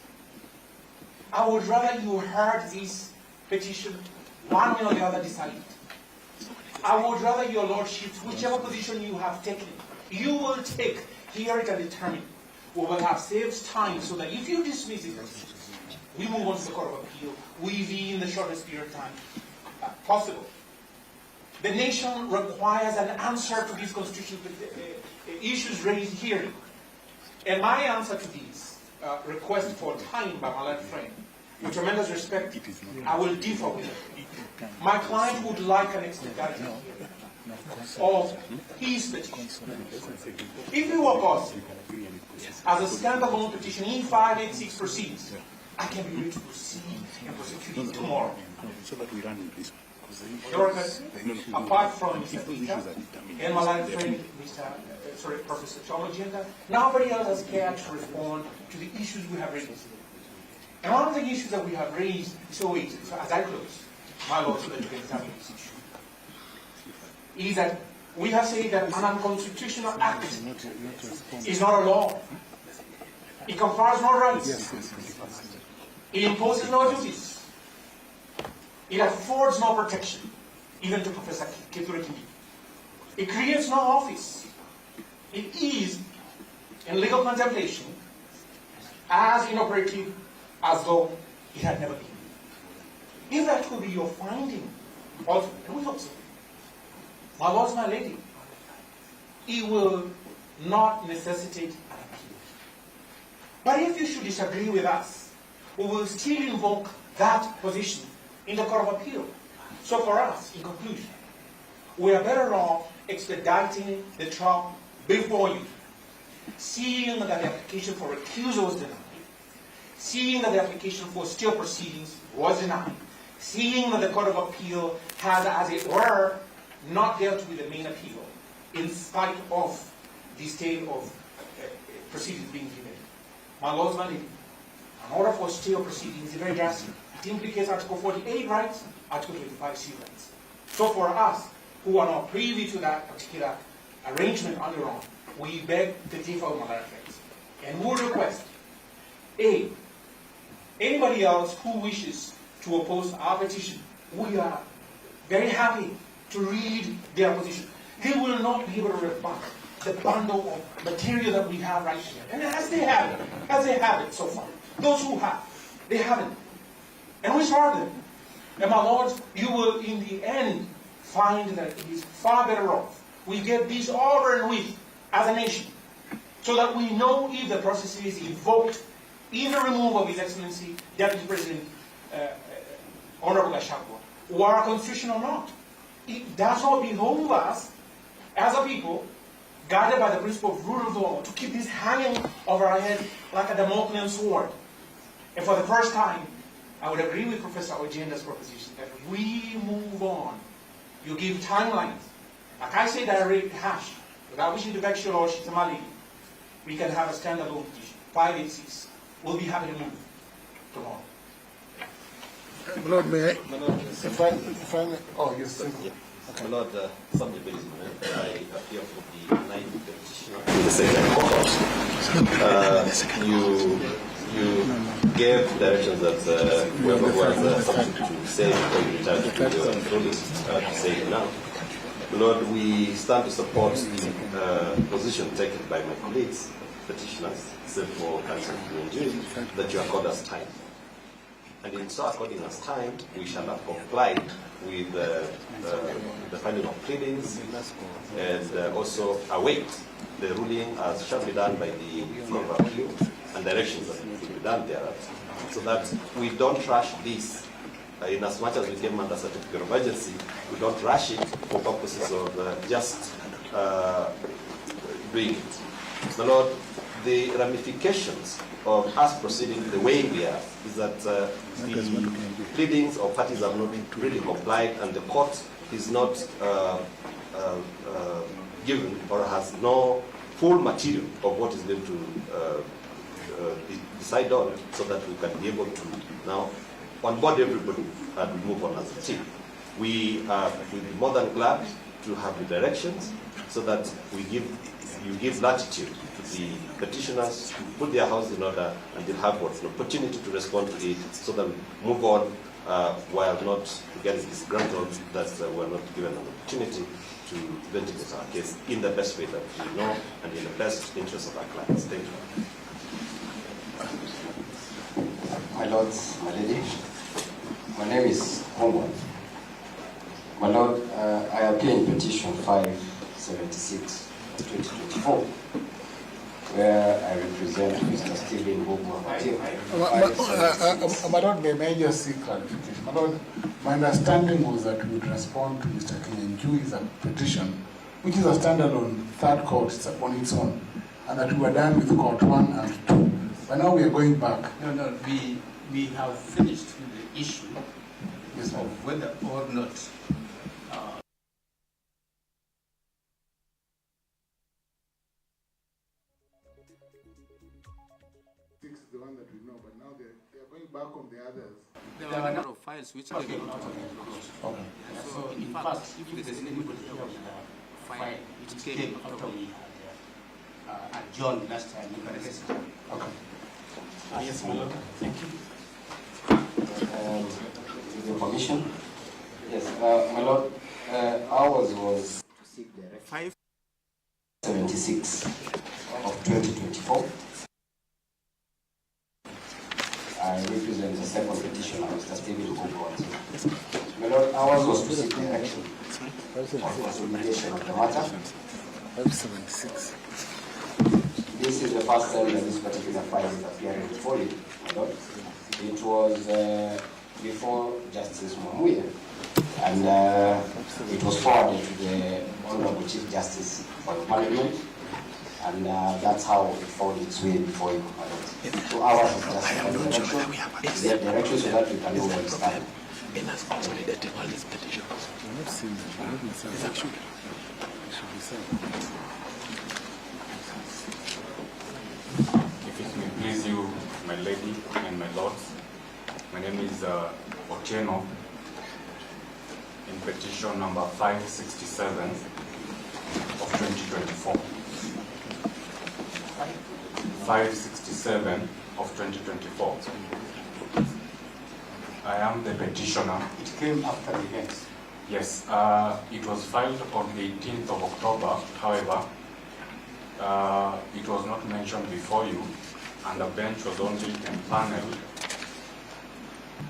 I would rather you heard this petition, one way or the other decided. I would rather your lordships, whichever position you have taken, you will take, hear it and determine. We will have saved time so that if you dismiss it, we move on to the Court of Appeal within the shortest period of time possible. The nation requires an answer to these constitutional issues raised here. And my answer to these request for time by my left friend, with tremendous respect, I will differ with it. My client would like an expedited hearing of his petition. If it were possible, as a standalone petition, E586 proceeds, I can be ready to proceed and prosecute it tomorrow. So that we run in this. Apart from Mr. Peter and my life friend, Professor Chomogenda, nobody else has cared to respond to the issues we have raised. And one of the issues that we have raised, so as I close, my lord, so that you can examine this issue, is that we have said that an unconstitutional act is not a law. It confers no rights. It imposes no duties. It affords no protection, even to Professor Kithure Kindiki. It creates no office. It is, in legal contemplation, as inoperative as though it had never been. If that could be your finding, and we hope so, My lords, my lady, it will not necessitate an appeal. But if you should disagree with us, we will still invoke that position in the Court of Appeal. So for us, in conclusion, we are better off expediting the trial before you, seeing that the application for recusal was denied, seeing that the application for still proceedings was denied, seeing that the Court of Appeal has, as it were, not dealt with the main appeal, in spite of the state of proceedings being given. My lords, my lady, an order for still proceedings is very drastic. It implicates Article 48 rights, Article 25C rights. So for us, who are not privy to that particular arrangement under on, we beg to differ on other effects. And we request, A, anybody else who wishes to oppose our petition, we are very happy to read their position. They will not be able to rebut the bundle of material that we have right here. And as they have it so far. Those who have, they haven't. And we saw them. And my lords, you will in the end find that it is far better off we get this over and with as a nation, so that we know if the process is invoked in the removal of His Excellency, Deputy President Honorable Gachagua, or our constitution or not. It does not behoove us as a people, guided by the principle of rule of law, to keep this hanging over our head like a Damoclean sword. And for the first time, I would agree with Professor Ojenda's proposition that we move on. You give timelines. Like I say, direct hash, without wishing to vex your lordship, we can have a standalone petition, 586. We'll be happy to move tomorrow. My Lord, may I? If I may, oh, yes. Yeah. Okay. My Lord, subject I appear for the 9th petitioner in the second court. You gave directions that whoever was subject to say before you returned to your ruling to say now. My Lord, we stand to support the position taken by my colleagues, petitioners, except for Council that you accord us time. And in so according us time, we shall have complied with the finding of pleadings and also await the ruling as shall be done by the Court of Appeal and directions that will be done thereafter, so that we don't rush this. In as much as we came under certificate of urgency, we don't rush it for purposes of just doing it. My Lord, the ramifications of us proceeding the way we are is that the pleadings of parties have not really complied, and the court is not given or has no full material of what is going to decide on, so that we can be able to now onboard everybody and move on as a team. We will be more than glad to have the directions, so that you give latitude to the petitioners to put their house in order, and they'll have an opportunity to respond to it, so that we move on while not getting disgruntled that we're not given an opportunity to ventilate our case in the best way that we know and in the best interest of our clients. Thank you. My lords, my lady, my name is Hongwan. My lord, I appear in petition 576 of 2024, where I represent Mr. Stephen Bobo. My lord, may I just seek clarification? My lord, my understanding was that we would respond to Mr. Kenyanjui's petition, which is a standalone third court on its own, and that we were done with court 1 and 2. But now we are going back. No, we have finished with the issue of whether or not This is the one that we know, but now they're going back on the others. There are a number of files which came out of the closed. Okay. So in fact, if there is anybody here with a file which came after we had adjourned last time, you can raise it. Okay. Yes, my lord. Thank you. With your permission? Yes, my lord, ours was 576 of 2024. I represent the second petitioner, Mr. Stephen Bobo. My lord, ours was to seek direction of consolidation of the matter. 576. This is the first time that this particular file is appearing before you, my lord. It was before Justice Mwamuye, and it was forwarded to the Honorable Chief Justice for the Parliament, and that's how it found its way before you, my lord. So ours is just a direction, their direction so that we can know where we stand. In us consolidating all these petitions. We're not seeing that. We're not being served. It should be served. If it may please you, my lady and my lords, my name is Otieno, in petition number 567 of 2024. 567 of 2024. I am the petitioner. It came after the events. Yes, it was filed on 18th of October. However, it was not mentioned before you, and the bench was only empaneled,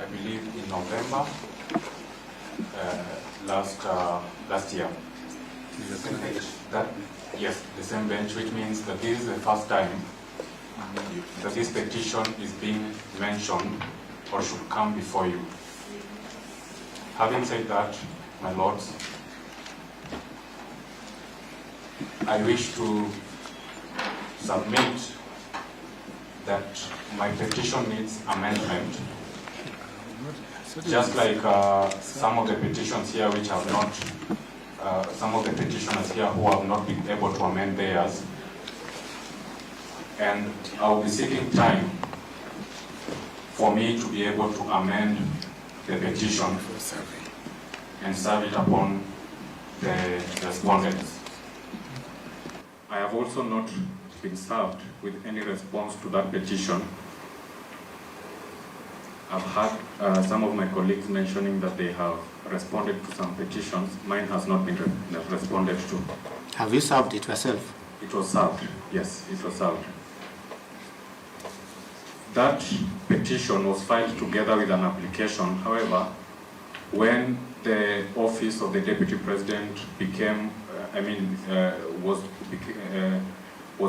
I believe, in November last year. Yes, the same bench, which means that this is the first time that this petition is being mentioned or should come before you. Having said that, my lords, I wish to submit that my petition needs amendment, just like some of the petitions here which have not, some of the petitioners here who have not been able to amend theirs. And I will be seeking time for me to be able to amend the petition and serve it upon the respondents. I have also not been served with any response to that petition. I've had some of my colleagues mentioning that they have responded to some petitions. Mine has not been responded to. Have you served it yourself? It was served, yes, it was served. That petition was filed together with an application. However, when the office of the Deputy President became, was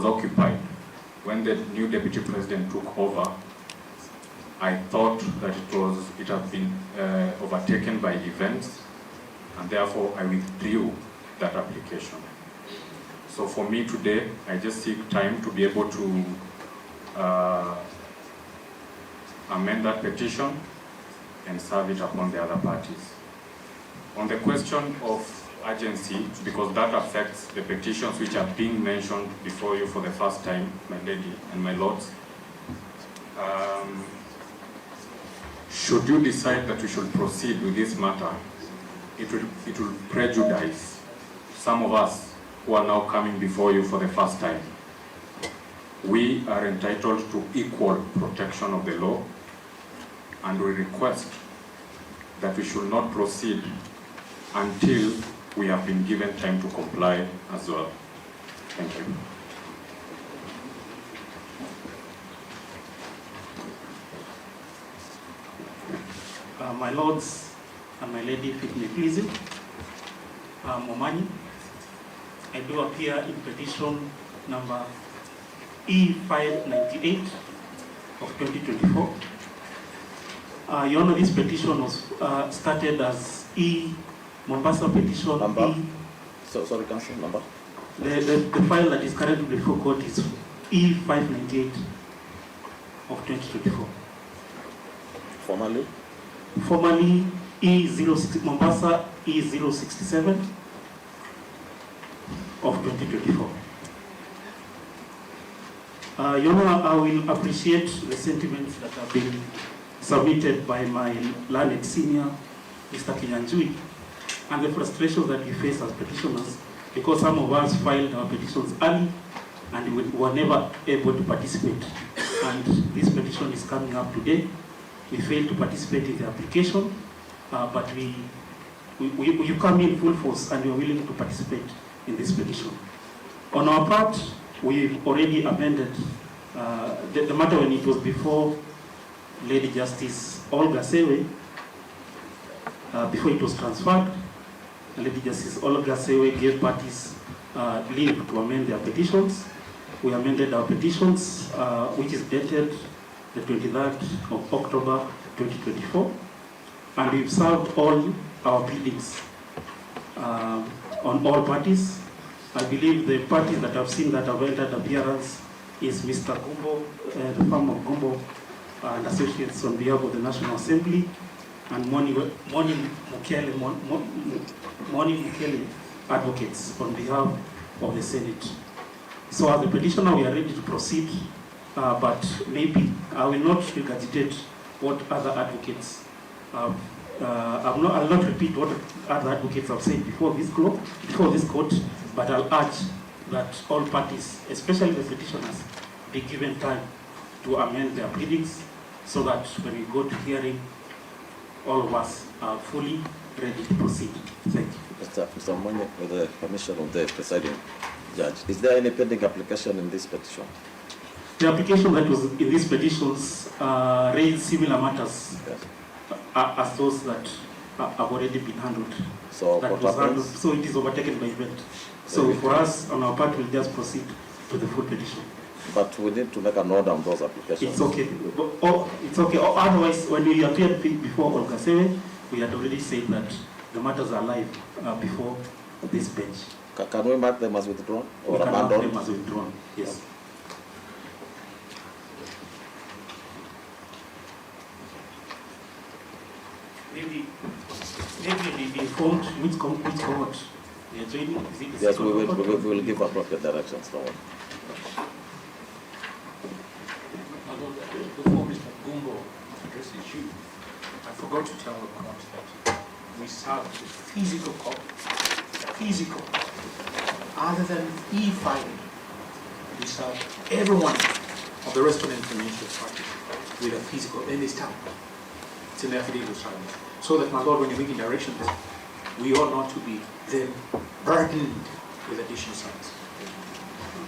occupied, when the new Deputy President took over, I thought that it had been overtaken by events, and therefore I withdrew that application. So for me today, I just seek time to be able to amend that petition and serve it upon the other parties. On the question of urgency, because that affects the petitions which are being mentioned before you for the first time, my lady and my lords, should you decide that we should proceed with this matter, it will prejudice some of us who are now coming before you for the first time. We are entitled to equal protection of the law, and we request that we should not proceed until we have been given time to comply as well. Thank you. My lords and my lady, if it may please you, Momani, I do appear in petition number E598 of 2024. Your Honor, this petition was started as Mombasa petition. Number? Sorry, Council, number? The file that is currently before court is E598 of 2024. Formally? Formally, Mombasa E067 of 2024. Your Honor, I will appreciate the sentiments that have been submitted by my learned senior, Mr. Kinyanjui, and the frustrations that we face as petitioners, because some of us filed our petitions early and we were never able to participate. And this petition is coming up today. We failed to participate in the application, but you come in full force and you're willing to participate in this petition. On our part, we've already amended the matter when it was before Lady Justice Olga Sewe, before it was transferred. Lady Justice Olga Sewe gave parties leave to amend their petitions. We amended our petitions, which is dated the 23rd of October 2024, and we've served all our pleadings on all parties. I believe the parties that have seen that have entered appearance is Mr. Gumbo, the firm of Gumbo and Associates on behalf of the National Assembly, and Moni Mukele Advocates on behalf of the Senate. So as the petitioner, we are ready to proceed, but maybe I will not regurgitate what other advocates I'll not repeat what other advocates have said before this court, but I'll urge that all parties, especially the petitioners, be given time to amend their pleadings so that when we go to hearing, all of us are fully ready to proceed. Thank you. Mr. Mwanye, with the permission of the presiding judge, is there any pending application in this petition? The application that was in these petitions raised similar matters as those that have already been handled. So, so it is overtaken by event. So for us, on our part, we'll just proceed to the full petition. But we need to make an order on those applications. It's okay. It's okay. Otherwise, when we appeared before Olga Sewe, we had already said that the matters are live before this bench. Can we mark them as withdrawn or we can abandoned? Mark them as withdrawn, yes. Maybe be informed which cohort they are joining. Yes, we will give appropriate directions. Don't worry. Before Mr. Gumbo addresses you, I forgot to tell the court that we serve physical copy. Physical. Other than e-filing, we serve every one of the respondent financial parties with a physical and it's stamp. It's in the affidavit service. So that, my Lord, when you're making directions, we ought not to be then burdened with additional service.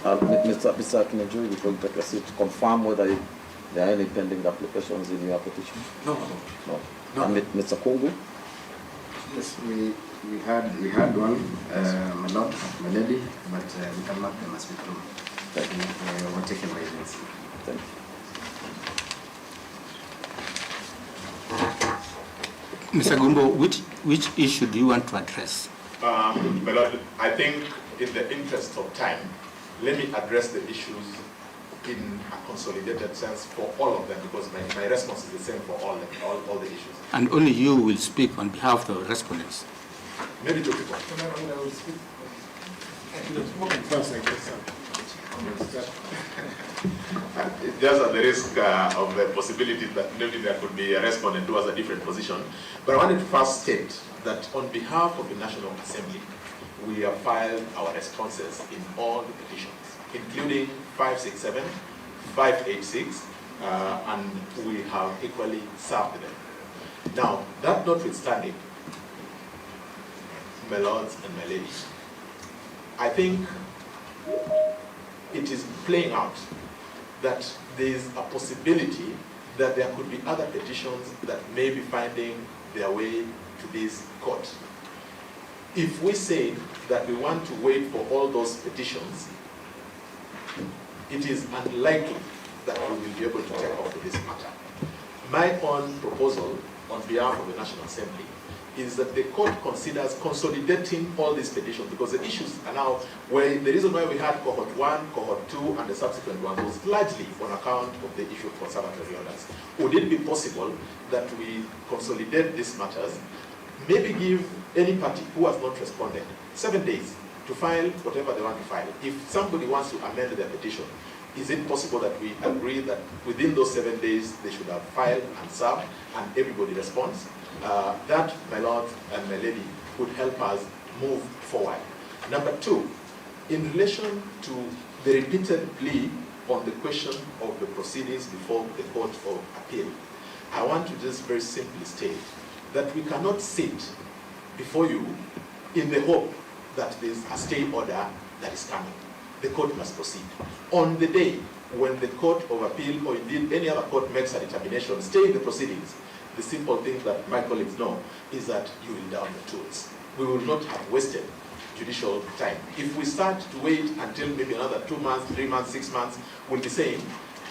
Mr. Kinejui, before you take a seat, confirm whether there are any pending applications in your petition? No. And Mr. Kungu? Yes, we had one, my lord, my lady, but we can mark them as withdrawn. They were taken by agency. Thank you. Mr. Gumbo, which issue do you want to address? My lord, I think in the interest of time, let me address the issues in a consolidated sense for all of them, because my response is the same for all the issues. And only you will speak on behalf of the respondents. Maybe two people. I will speak. First, I guess. Just at the risk of the possibility that maybe there could be a respondent who has a different position, but I wanted to first state that on behalf of the National Assembly, we have filed our responses in all the petitions, including 567, 586, and we have equally served them. Now, that notwithstanding, my lords and my ladies, I think it is playing out that there is a possibility that there could be other petitions that may be finding their way to this court. If we say that we want to wait for all those petitions, it is unlikely that we will be able to take off with this matter. My own proposal on behalf of the National Assembly is that the court considers consolidating all these petitions, because the issues are now, where the reason why we had cohort 1, cohort 2, and the subsequent ones was largely on account of the issue of conservatory orders. Would it be possible that we consolidate these matters, maybe give any party who has not responded 7 days to file whatever they want to file? If somebody wants to amend their petition, is it possible that we agree that within those 7 days they should have filed and served and everybody responds? That, my lord and my lady, would help us move forward. Number two, in relation to the repeated plea on the question of the proceedings before the Court of Appeal, I want to just very simply state that we cannot sit before you in the hope that there's a stay order that is coming. The court must proceed. On the day when the Court of Appeal, or indeed any other court, makes a determination, stay in the proceedings, the simple thing that my colleagues know is that you will down the tools. we will not have wasted judicial time. If we start to wait until maybe another 2 months, 3 months, 6 months, we'll be saying,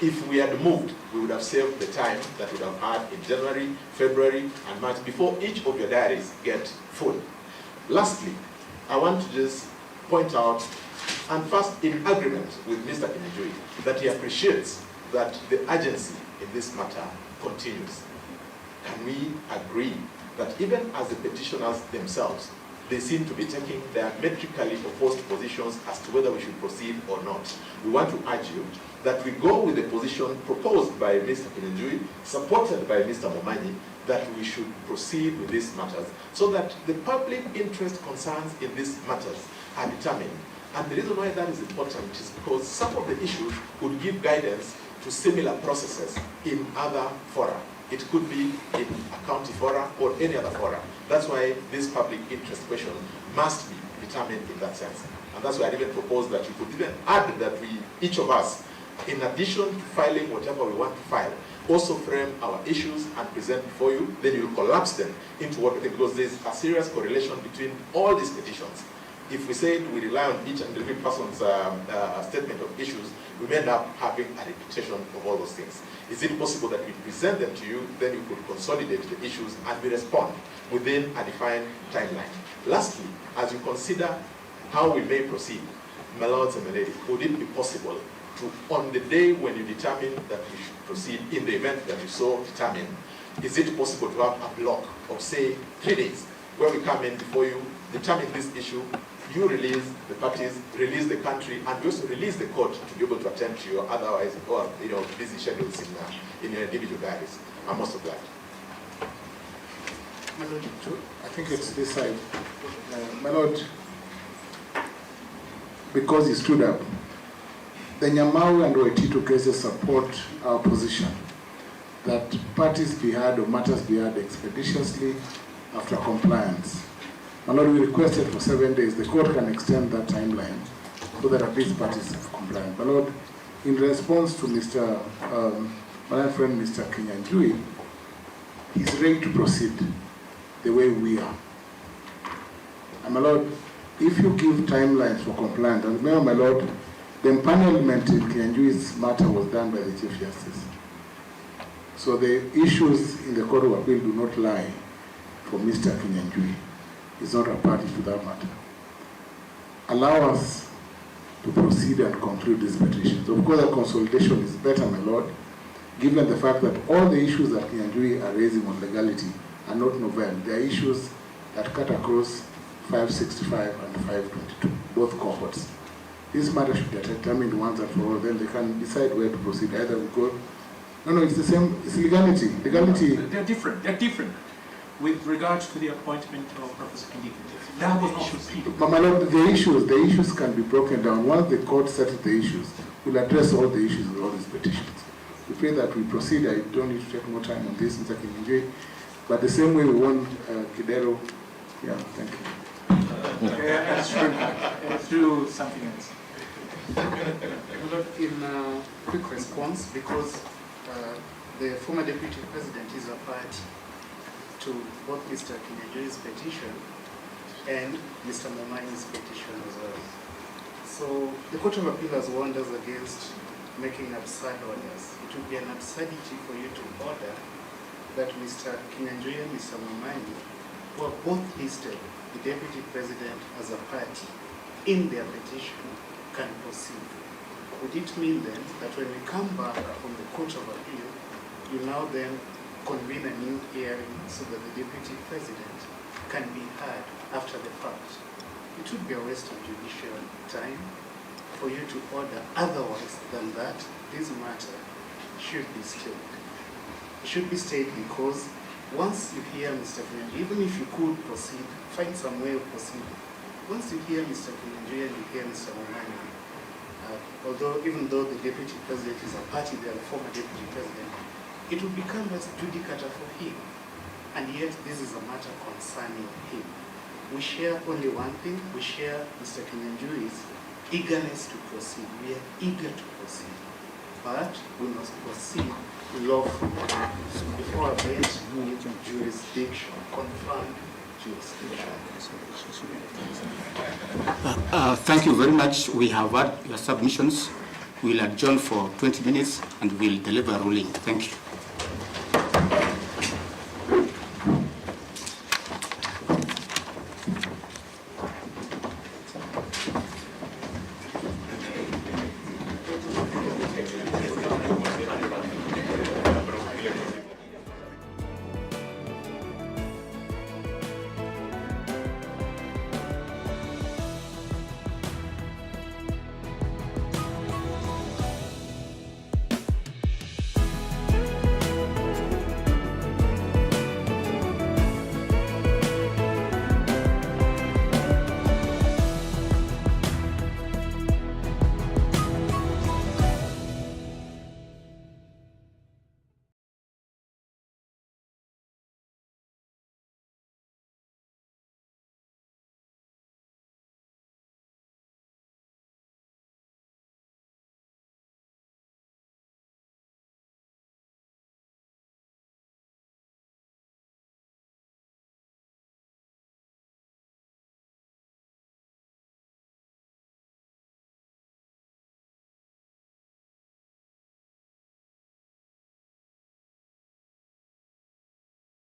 if we had moved, we would have saved the time that we would have had in January, February, and March before each of your diaries get full. Lastly, I want to just point out, and first in agreement with Mr. Kinijui, that he appreciates that the urgency in this matter continues. Can we agree that even as the petitioners themselves, they seem to be taking diametrically opposed positions as to whether we should proceed or not? We want to urge you that we go with the position proposed by Mr. Kinijui, supported by Mr. Momanyi, that we should proceed with these matters so that the public interest concerns in these matters are determined. And the reason why that is important is because some of the issues would give guidance to similar processes in other fora. It could be in a county fora or any other fora. That's why this public interest question must be determined in that sense. And that's why I even propose that you could even add that we, each of us, in addition to filing whatever we want to file, also frame our issues and present before you, then you'll collapse them into what we think, because there's a serious correlation between all these petitions. If we say we rely on each and every person's statement of issues, we may end up having a repetition of all those things. Is it possible that we present them to you, then you could consolidate the issues and we respond within a defined timeline? Lastly, as you consider how we may proceed, my lords and my ladies, would it be possible to, on the day when you determine that we should proceed, in the event that you so determine, is it possible to have a block of, say, 3 days, where we come in before you, determine this issue, you release the parties, release the country, and we also release the court to be able to attend to your otherwise, or busy schedules in your individual diaries? I'm most glad. My Lord, I think it's this side. My Lord, because he stood up, the Nyamau and Waititu cases support our position that parties be heard or matters be heard expeditiously after compliance. My Lord, we requested for 7 days. The court can extend that timeline so that at least parties are compliant. My Lord, in response to my friend Mr. Kinyanjui, he's ready to proceed the way we are. And my Lord, if you give timelines for compliance, and remember, my Lord, the empanelment in Kinyanjui's matter was done by the Chief Justice. So the issues in the Court of Appeal do not lie for Mr. Kinyanjui. He's not a party to that matter. Allow us to proceed and conclude these petitions. Of course, a consolidation is better, my Lord, given the fact that all the issues that Kinyanjui are raising on legality are not novel. They are issues that cut across 565 and 522, both cohorts. This matter should be determined once and for all, then they can decide where to proceed. Either we go, no, it's the same, it's legality. Legality. They're different. They're different. With regards to the appointment of Professor Kindiki, that was not proceeded. But my Lord, the issues can be broken down. Once the court settles the issues, we'll address all the issues with all these petitions. We pray that we proceed. I don't need to take more time on this, Mr. Kinyanjui. But the same way we want Kidero. Yeah, thank you. Through something else. Lord, in a quick response, because the former Deputy President is a party to both Mr. Kinyanjui's petition and Mr. Momanyi's petition as well. So the Court of Appeal has warned us against making absurd orders. It would be an absurdity for you to order that Mr. Kinyanjui and Mr. Momanyi, who are both listed, the Deputy President as a party, in their petition, can proceed. Would it mean then that when we come back from the Court of Appeal, you now then convene a new hearing so that the Deputy President can be heard after the fact? It would be a waste of judicial time for you to order otherwise than that. This matter should be stayed. It should be stayed because once you hear Mr. Kinyanjui, even if you could proceed, find some way of proceeding. Once you hear Mr. Kinyanjui and you hear Mr. Momanyi, even though the Deputy President is a party, they are the former Deputy President, it will become as judicata for him. And yet, this is a matter concerning him. We share only one thing. We share Mr. Kinyanjui's eagerness to proceed. We are eager to proceed. But we must proceed lawfully. So before a bench jurisdiction confirmed Thank you very much. We have had your submissions. We'll adjourn for 20 minutes and we'll deliver a ruling. Thank you.